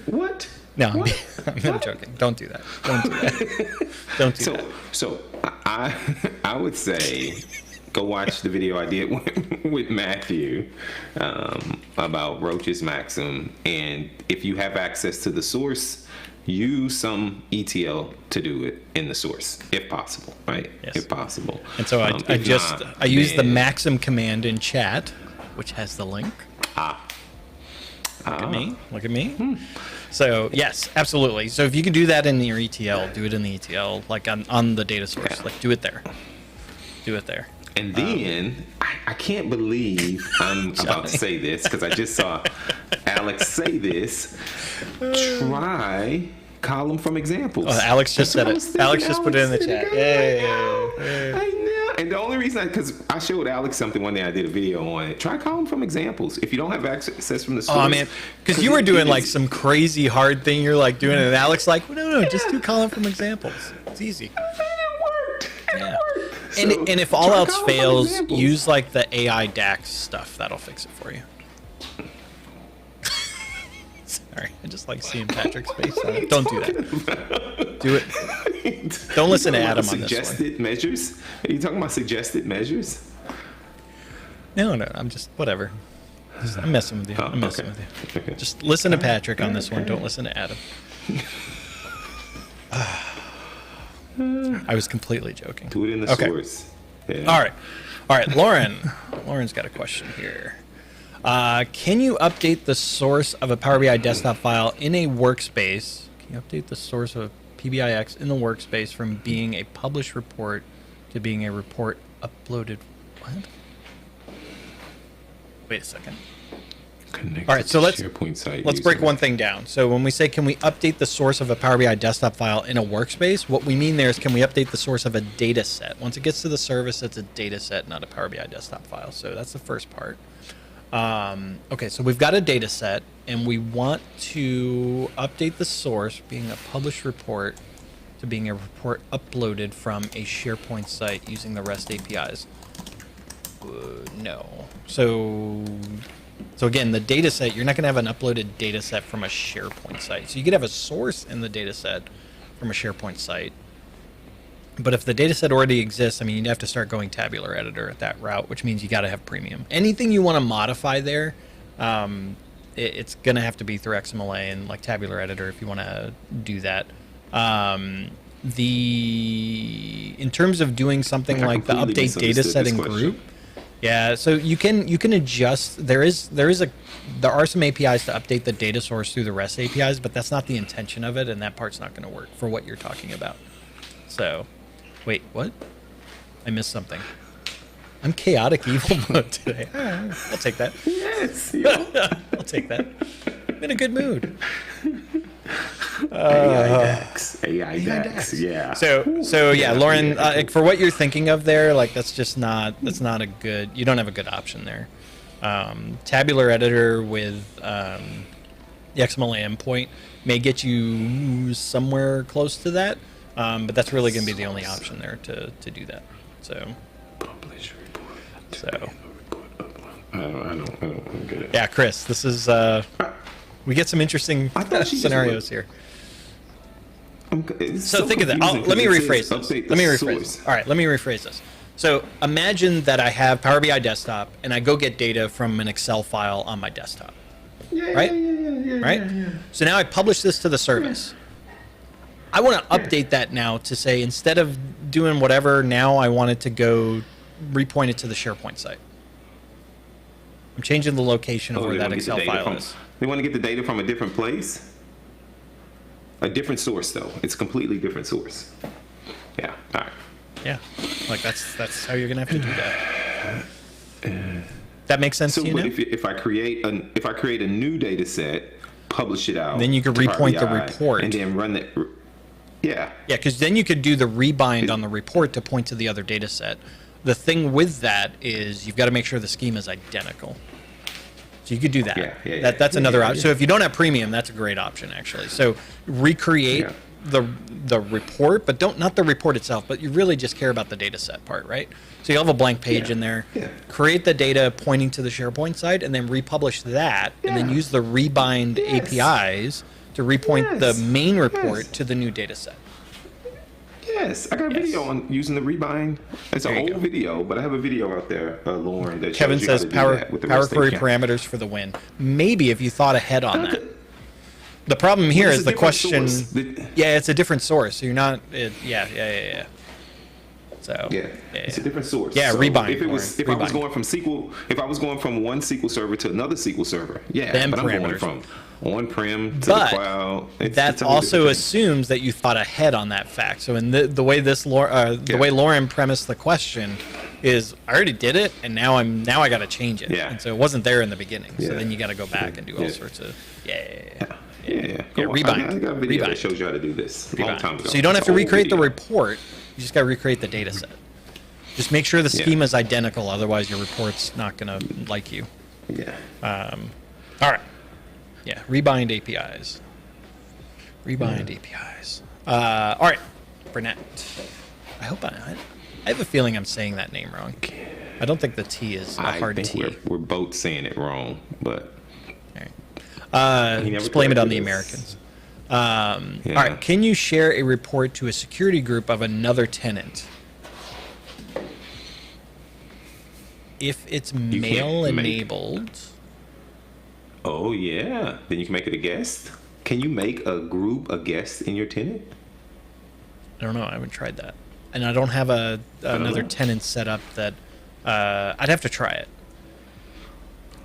What? No, I'm joking. Don't do that. Don't do that. So I would say go watch the video I did with Matthew about Roach's Maxim, and if you have access to the source, use some ETL to do it in the source, if possible, right? Yes. If possible. And so I use the Maxim command in chat, which has the link. Look at me. So yes, absolutely. So if you can do that in your ETL, do it in the ETL, like on the data source. Like do it there. And then I can't believe I'm about to say this because I just saw Alex say this. Try column from examples. Oh, Alex just said it. Alex just put it in the chat. Yeah. I know. And the only reason, because I showed Alex something one day, I did a video on it. Try column from examples. If you don't have access from the source. Oh man, because you were doing like some crazy hard thing. You're like doing it, and Alex like, well, no, just do column from examples. It's easy. It worked. And if all try else calling fails, examples. use like the AI DAX stuff. That'll fix it for you. Sorry, I just like seeing Patrick's face on it. Don't do that. Do it. Don't listen to Adam on this one. Suggested measures? Are you talking about suggested measures? No, I'm just whatever. I'm messing with you. I'm messing with you. Okay. Just listen to Patrick on this one. Don't listen to Adam. I was completely joking. Do it in the source. Yeah. All right, Lauren. Lauren's got a question here. Can you update the source of a Power BI desktop file in a workspace? Can you update the source of a PBIX in the workspace from being a published report to being a report uploaded? What? Wait a second. Connect All right, so let's SharePoint site break user. one thing down. So when we say can we update the source of a Power BI desktop file in a workspace, what we mean there is can we update the source of a data set? Once it gets to the service, it's a data set, not a Power BI desktop file. So that's the first part. Okay, so we've got a data set, and we want to update the source, being a published report, to being a report uploaded from a SharePoint site using the REST APIs. No. So again, the data set, you're not going to have an uploaded data set from a SharePoint site. So you could have a source in the data set from a SharePoint site. But if the data set already exists, I mean, you'd have to start going tabular editor at that route, which means you got to have premium. Anything you want to modify there, it's going to have to be through XMLA and like tabular editor if you want to do that. In terms of doing something like the update data set in group, yeah, so you can adjust. There are some APIs to update the data source through the REST APIs, but that's not the intention of it, and that part's not going to work for what you're talking about. So. Wait, what? I missed something. I'm chaotic evil mode today. I'll take that. Yes. I'll take that. I'm in a good mood. AI DAX. Yeah. So yeah, Lauren, for what you're thinking of there, like that's not a good. You don't have a good option there. Tabular editor with the XML endpoint may get you somewhere close to that. But that's really going to be the only option there to do that. So. Publish report. So. I don't get it. Yeah, Chris, this is we get some interesting scenarios here. So think of that. Let me rephrase this. All right, let me rephrase this. So imagine that I have Power BI desktop and I go get data from an Excel file on my desktop. Right? So now I publish this to the service. I want to update that now to say instead of doing whatever, now I want it to go repoint it to the SharePoint site. I'm changing the location of where that Excel file is. They want to get the data from a different place? A different source, though. It's a completely different source. Yeah, all right. Yeah, like that's how you're going to have to do that. That makes sense to you now? If I create a new data set, publish it out. Then you could to repoint the Power BI, report. and then run it. Yeah. Yeah, because then you could do the rebind on the report to point to the other data set. The thing with that is you've got to make sure the schema is identical. So you could do that. That's another option. So if you don't have premium, that's a great option actually. So recreate the report, but not the report itself, but you really just care about the data set part, right? So you'll have a blank page in there. Yeah. Create the data pointing to the SharePoint site and then republish that and then use the rebind APIs to repoint the main report to the new data set. Yes, I got a video on using the rebind. It's an old video, but I have a video out there, Lauren, that Kevin shows you says how to do that with the power REST query API. parameters for the win. Maybe if you thought ahead on that. The problem here is the question. Yeah, it's a different source. So you're not. Yeah. So it's a different source. Yeah, so rebind. If I was going from SQL, if I was going from one SQL server to another SQL server, then but parameters. I'm going from on-prem to the cloud. That also assumes that you thought ahead on that fact. So in the way way Lauren premised the question is, I already did it, and now I got to change it. Yeah. And so it wasn't there in the beginning. So then you got to go back and do all sorts of rebind. I got a video Rebind. that shows you how to do this a long time ago. So you don't have to It's an old recreate the video. report. You just got to recreate the data set. Just make sure the schema is identical. Otherwise, your report's not going to like you. Yeah. All right. Yeah. Rebind APIs. Rebind APIs. All right. Burnett. I hope I I have a feeling I'm saying that name wrong. I don't think the T is a hard T. I think we're both saying it wrong, but... All right. Just blame it on the Americans. All right. Can you share a report to a security group of another tenant? If it's mail enabled. Oh, yeah. Then you can make it a guest. Can you make a group a guest in your tenant? I don't know. I haven't tried that. And I don't have another tenant set up that... I'd have to try it.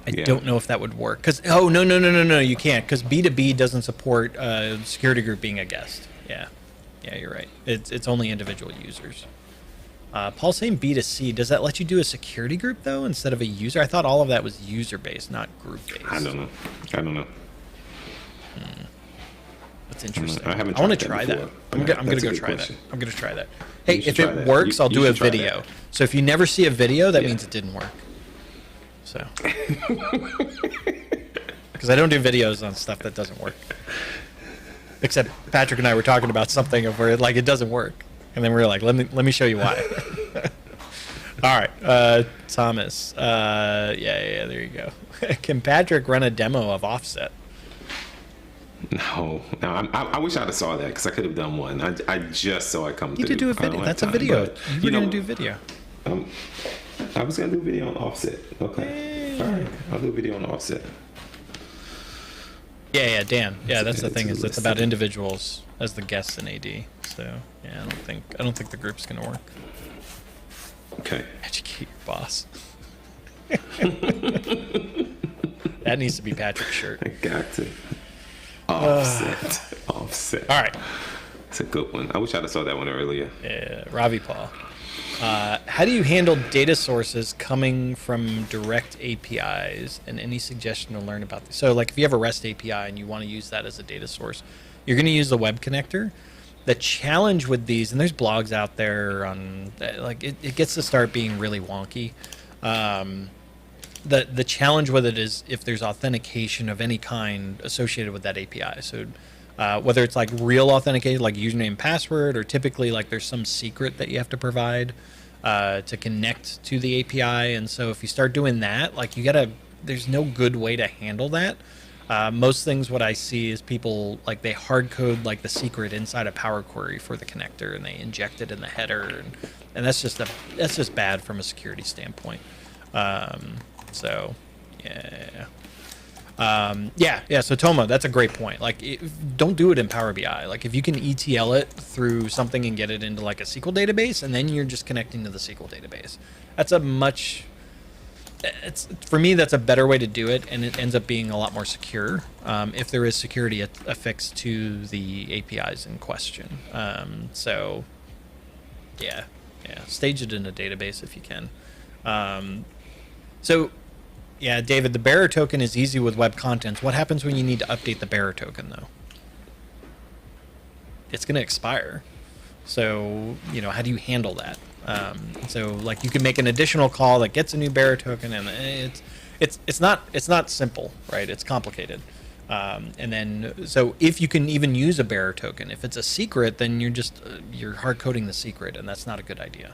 I don't know if that would work. No, you can't. Because B2B doesn't support security group being a guest. Yeah, you're right. It's only individual users. Paul's saying B2C. Does that let you do a security group, though, instead of a user? I thought all of that was user-based, not group-based. I don't know. That's interesting. I haven't. I want to try that. I'm gonna go try that. I'm gonna try that. Hey, if it works, I'll do a video. So if you never see a video, that means it didn't work. So, because I don't do videos on stuff that doesn't work. Except Patrick and I were talking about something of where it doesn't work, and then we were like, let me show you why. All right, Thomas. Yeah, there you go. Can Patrick run a demo of Offset? No. I wish I'd have saw that because I could have done one. I just saw it come through. You did do a video. That's a video. You were going to do video. I was going to do a video on Offset. Okay. Hey. All right. I'll do a video on Offset. Yeah, Dan. Yeah, that's the thing is it's about individuals as the guests in AD. So yeah, I don't think the group's going to work. Okay. Educate your boss. That needs to be Patrick's shirt. I got to. Offset. All right. It's a good one. I wish I'd have saw that one earlier. Yeah, Ravi Paul. How do you handle data sources coming from direct APIs, and any suggestion to learn about this? So, like, if you have a REST API and you want to use that as a data source, you're going to use the web connector. The challenge with these, and there's blogs out there on, like, it gets to start being really wonky. The challenge with it is if there's authentication of any kind associated with that API. So whether it's like real authenticated, like username and password, or typically like there's some secret that you have to provide to connect to the API. And so if you start doing that, like there's no good way to handle that. Most things what I see is people like they hard code like the secret inside a Power Query for the connector, and they inject it in the header, and that's just bad from a security standpoint. So, yeah. So Toma, that's a great point. Like, don't do it in Power BI. Like, if you can ETL it through something and get it into like a SQL database, and then you're just connecting to the SQL database. For me, that's a better way to do it, and it ends up being a lot more secure if there is security affixed to the APIs in question. So, yeah, stage it in a database if you can. So, yeah, David, the bearer token is easy with web contents. What happens when you need to update the bearer token, though? It's going to expire. So, how do you handle that? So, like, you can make an additional call that gets a new bearer token, and it's not simple, right? It's complicated. And then, so if you can even use a bearer token, if it's a secret, then you're hard coding the secret, and that's not a good idea.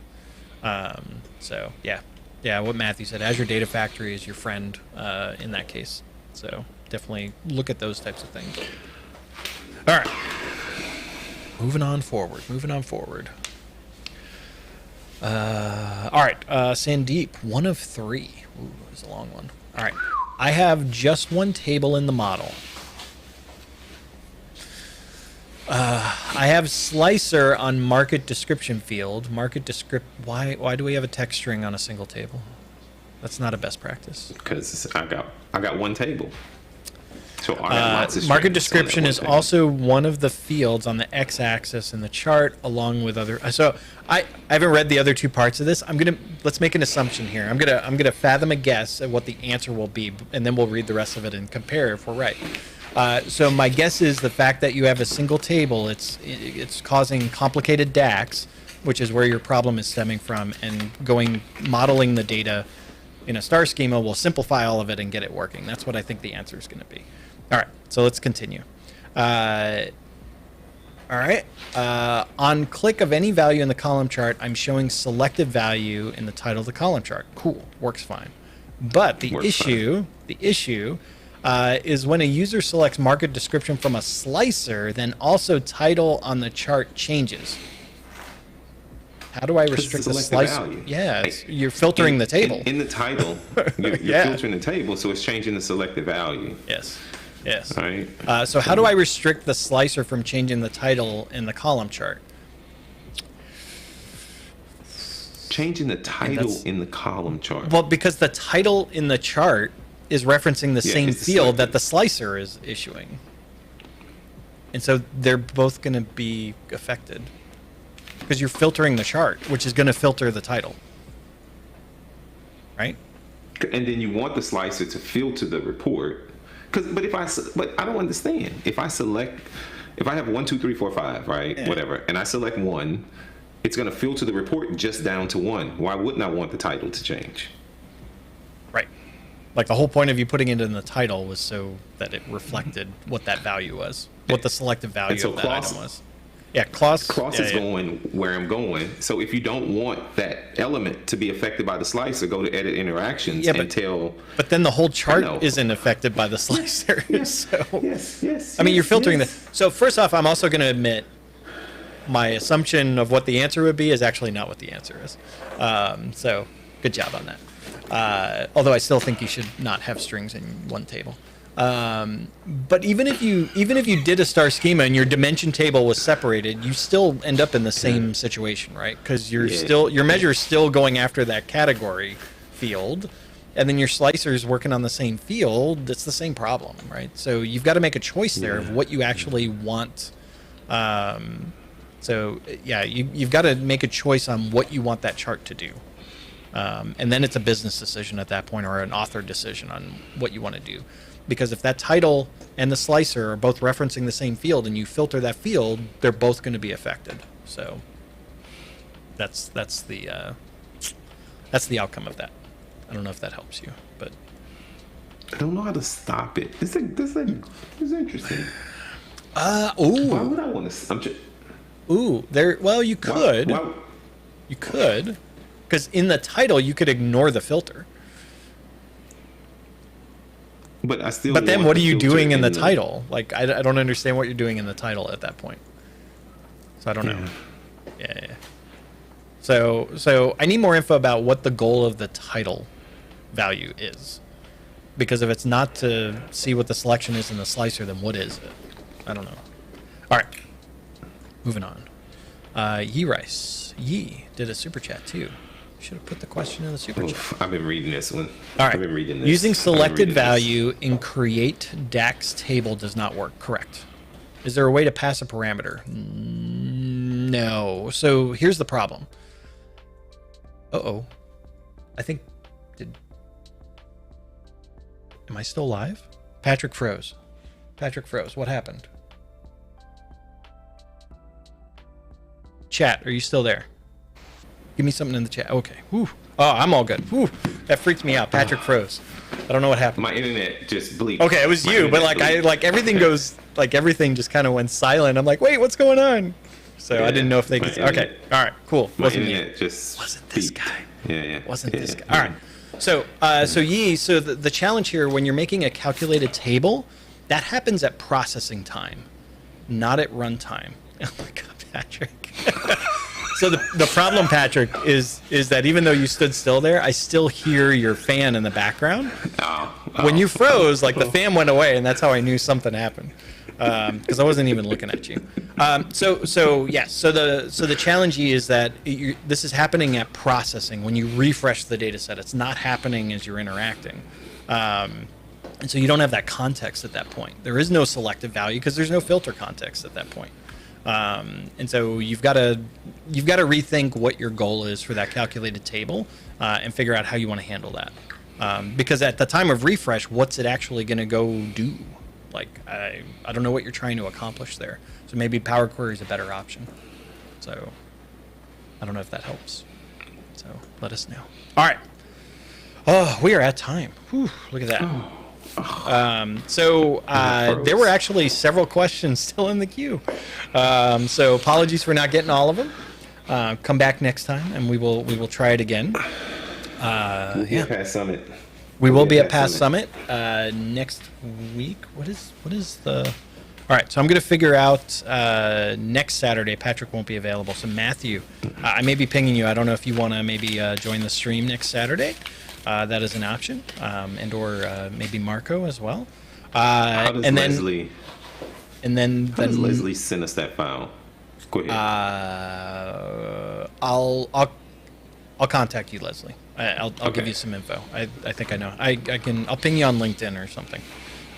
So, yeah. Yeah, what Matthew said, Azure Data Factory is your friend in that case. So definitely look at those types of things. All right. Moving on forward. All right, Sandeep, 1 of 3. Ooh, that was a long one. All right. I have just one table in the model. I have slicer on market description field. Why do we have a text string on a single table? That's not a best practice. Because I got one table. So I got lots of market description is also one of the fields on the x-axis in the chart, along with other. So I haven't read the other two parts of this. Let's make an assumption here. I'm gonna fathom a guess at what the answer will be, and then we'll read the rest of it and compare if we're right. So my guess is the fact that you have a single table, it's causing complicated DAX, which is where your problem is stemming from, and modeling the data in a star schema will simplify all of it and get it working. That's what I think the answer is going to be. All right, so let's continue. All right. On click of any value in the column chart, I'm showing selected value in the title of the column chart. Cool. Works fine. But the issue is when a user selects market description from a slicer, then also title on the chart changes. How do I restrict the slicer? Value. Yeah, you're filtering the table. In the title, you're filtering the table, so it's changing the selected value. Yes. All right. So how do I restrict the slicer from changing the title in the column chart? Changing the title in the column chart. Well, because the title in the chart is referencing the same field that the slicer is issuing. And so they're both going to be affected. Because you're filtering the chart, which is going to filter the title. Right? And then you want the slicer to filter the report. But I don't understand. If I have 1, 2, 3, 4, 5, right? Yeah. Whatever, and I select 1, it's going to filter the report just down to 1. Why wouldn't I want the title to change? Right. Like the whole point of you putting it in the title was so that it reflected what that value was, what the selective value of that item was. Yeah, cross is going where I'm going. So if you don't want that element to be affected by the slicer, go to edit interactions and tell. But then the whole chart isn't affected by the slicer. Yes. I mean, you're filtering So first off, I'm also going to admit my assumption of what the answer would be is actually not what the answer is. So good job on that. Although I still think you should not have strings in one table. But even if you did a star schema and your dimension table was separated, you still end up in the same situation, right? Because your measure is still going after that category field, and then your slicer is working on the same field. It's the same problem, right? So you've got to make a choice there of what you actually want. You've got to make a choice on what you want that chart to do. And then it's a business decision at that point, or an author decision on what you want to do. Because if that title and the slicer are both referencing the same field and you filter that field, they're both going to be affected. So that's the outcome of that. I don't know if that helps you, but I don't know how to stop it. This is interesting. Why would I want to? Well, you could. You could, because in the title you could ignore the filter. But then what are you doing in the title? Like, I don't understand what you're doing in the title at that point. So I don't know. Yeah. So I need more info about what the goal of the title value is. Because if it's not to see what the selection is in the slicer, then what is it? I don't know. All right. Moving on. Yee Rice. Yee did a super chat too. Should have put the question in the super chat. I've been reading this one. All right. I've been reading this. Using selected value in create DAX table does not work. Correct. Is there a way to pass a parameter? No. So here's the problem. I think am I still live? Patrick froze. What happened? Chat, are you still there? Give me something in the chat. Okay. Whew. Oh, I'm all good. Whew. That freaked me out. Patrick froze. I don't know what happened. My internet just bleeped. Okay, it was you, but everything just kind of went silent. I'm like, wait, what's going on? So I didn't know if they could. Okay. All right. Cool. Wasn't this guy. Yeah. Wasn't this guy. All right. So the challenge here, when you're making a calculated table, that happens at processing time, not at runtime. Oh my God, Patrick. So the problem, Patrick, is that even though you stood still there, I still hear your fan in the background. When you froze, like the fan went away, and that's how I knew something happened. Because I wasn't even looking at you. So the challenge is that this is happening at processing when you refresh the data set. It's not happening as you're interacting. And so you don't have that context at that point. There is no selective value because there's no filter context at that point. And so you've got to rethink what your goal is for that calculated table and figure out how you want to handle that. Because at the time of refresh, what's it actually going to go do? Like, I don't know what you're trying to accomplish there. So maybe Power Query is a better option. So I don't know if that helps. So let us know. All right. Oh, we are at time. Whew, look at that. There were actually several questions still in the queue. So apologies for not getting all of them. Come back next time, and we will try it again. Yeah, Past Summit. We will be at Past Summit next week. What is the? All right, so I'm going to figure out next Saturday. Patrick won't be available, so Matthew, I may be pinging you. I don't know if you want to maybe join the stream next Saturday. That is an option, and/or maybe Marco as well. How does Leslie? And then How does Leslie send us that file? Go ahead. I'll contact you, Leslie. I'll give you some info. I think I know. I'll ping you on LinkedIn or something.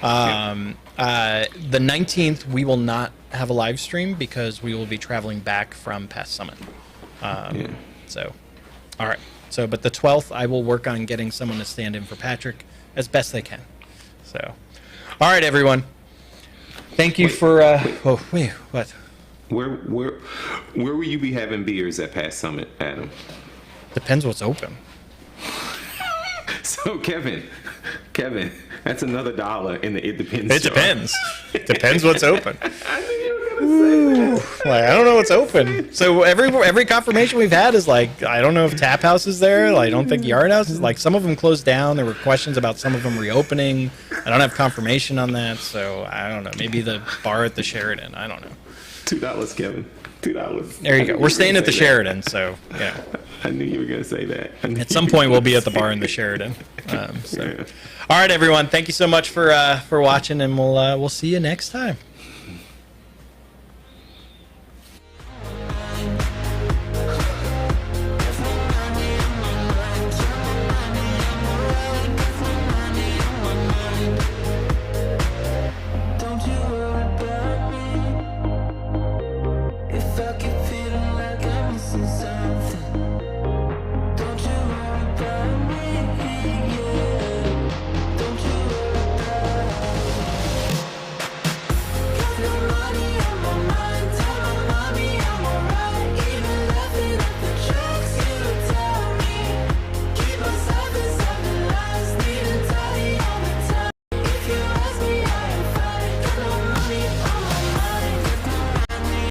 The 19th we will not have a live stream because we will be traveling back from Past Summit. So, all right. So, but the 12th I will work on getting someone to stand in for Patrick as best they can. So, all right, everyone. Thank you for. What? Where will you be having beers at Past Summit, Adam? Depends what's open. So Kevin, that's another $1 in the It Depends. It depends. Depends what's open. I knew you were gonna say that. Like, I don't know what's open. So every confirmation we've had is like, I don't know if Tap House is there. Like, I don't think Yard House is. Like, some of them closed down. There were questions about some of them reopening. I don't have confirmation on that, so I don't know. Maybe the bar at the Sheridan. I don't know. $2, Kevin. $2. There you go. We're staying at the Sheridan, so yeah. I knew you were gonna say that. At some point, we'll be at the bar in the Sheridan. All right, everyone. Thank you so much for watching, and we'll see you next time.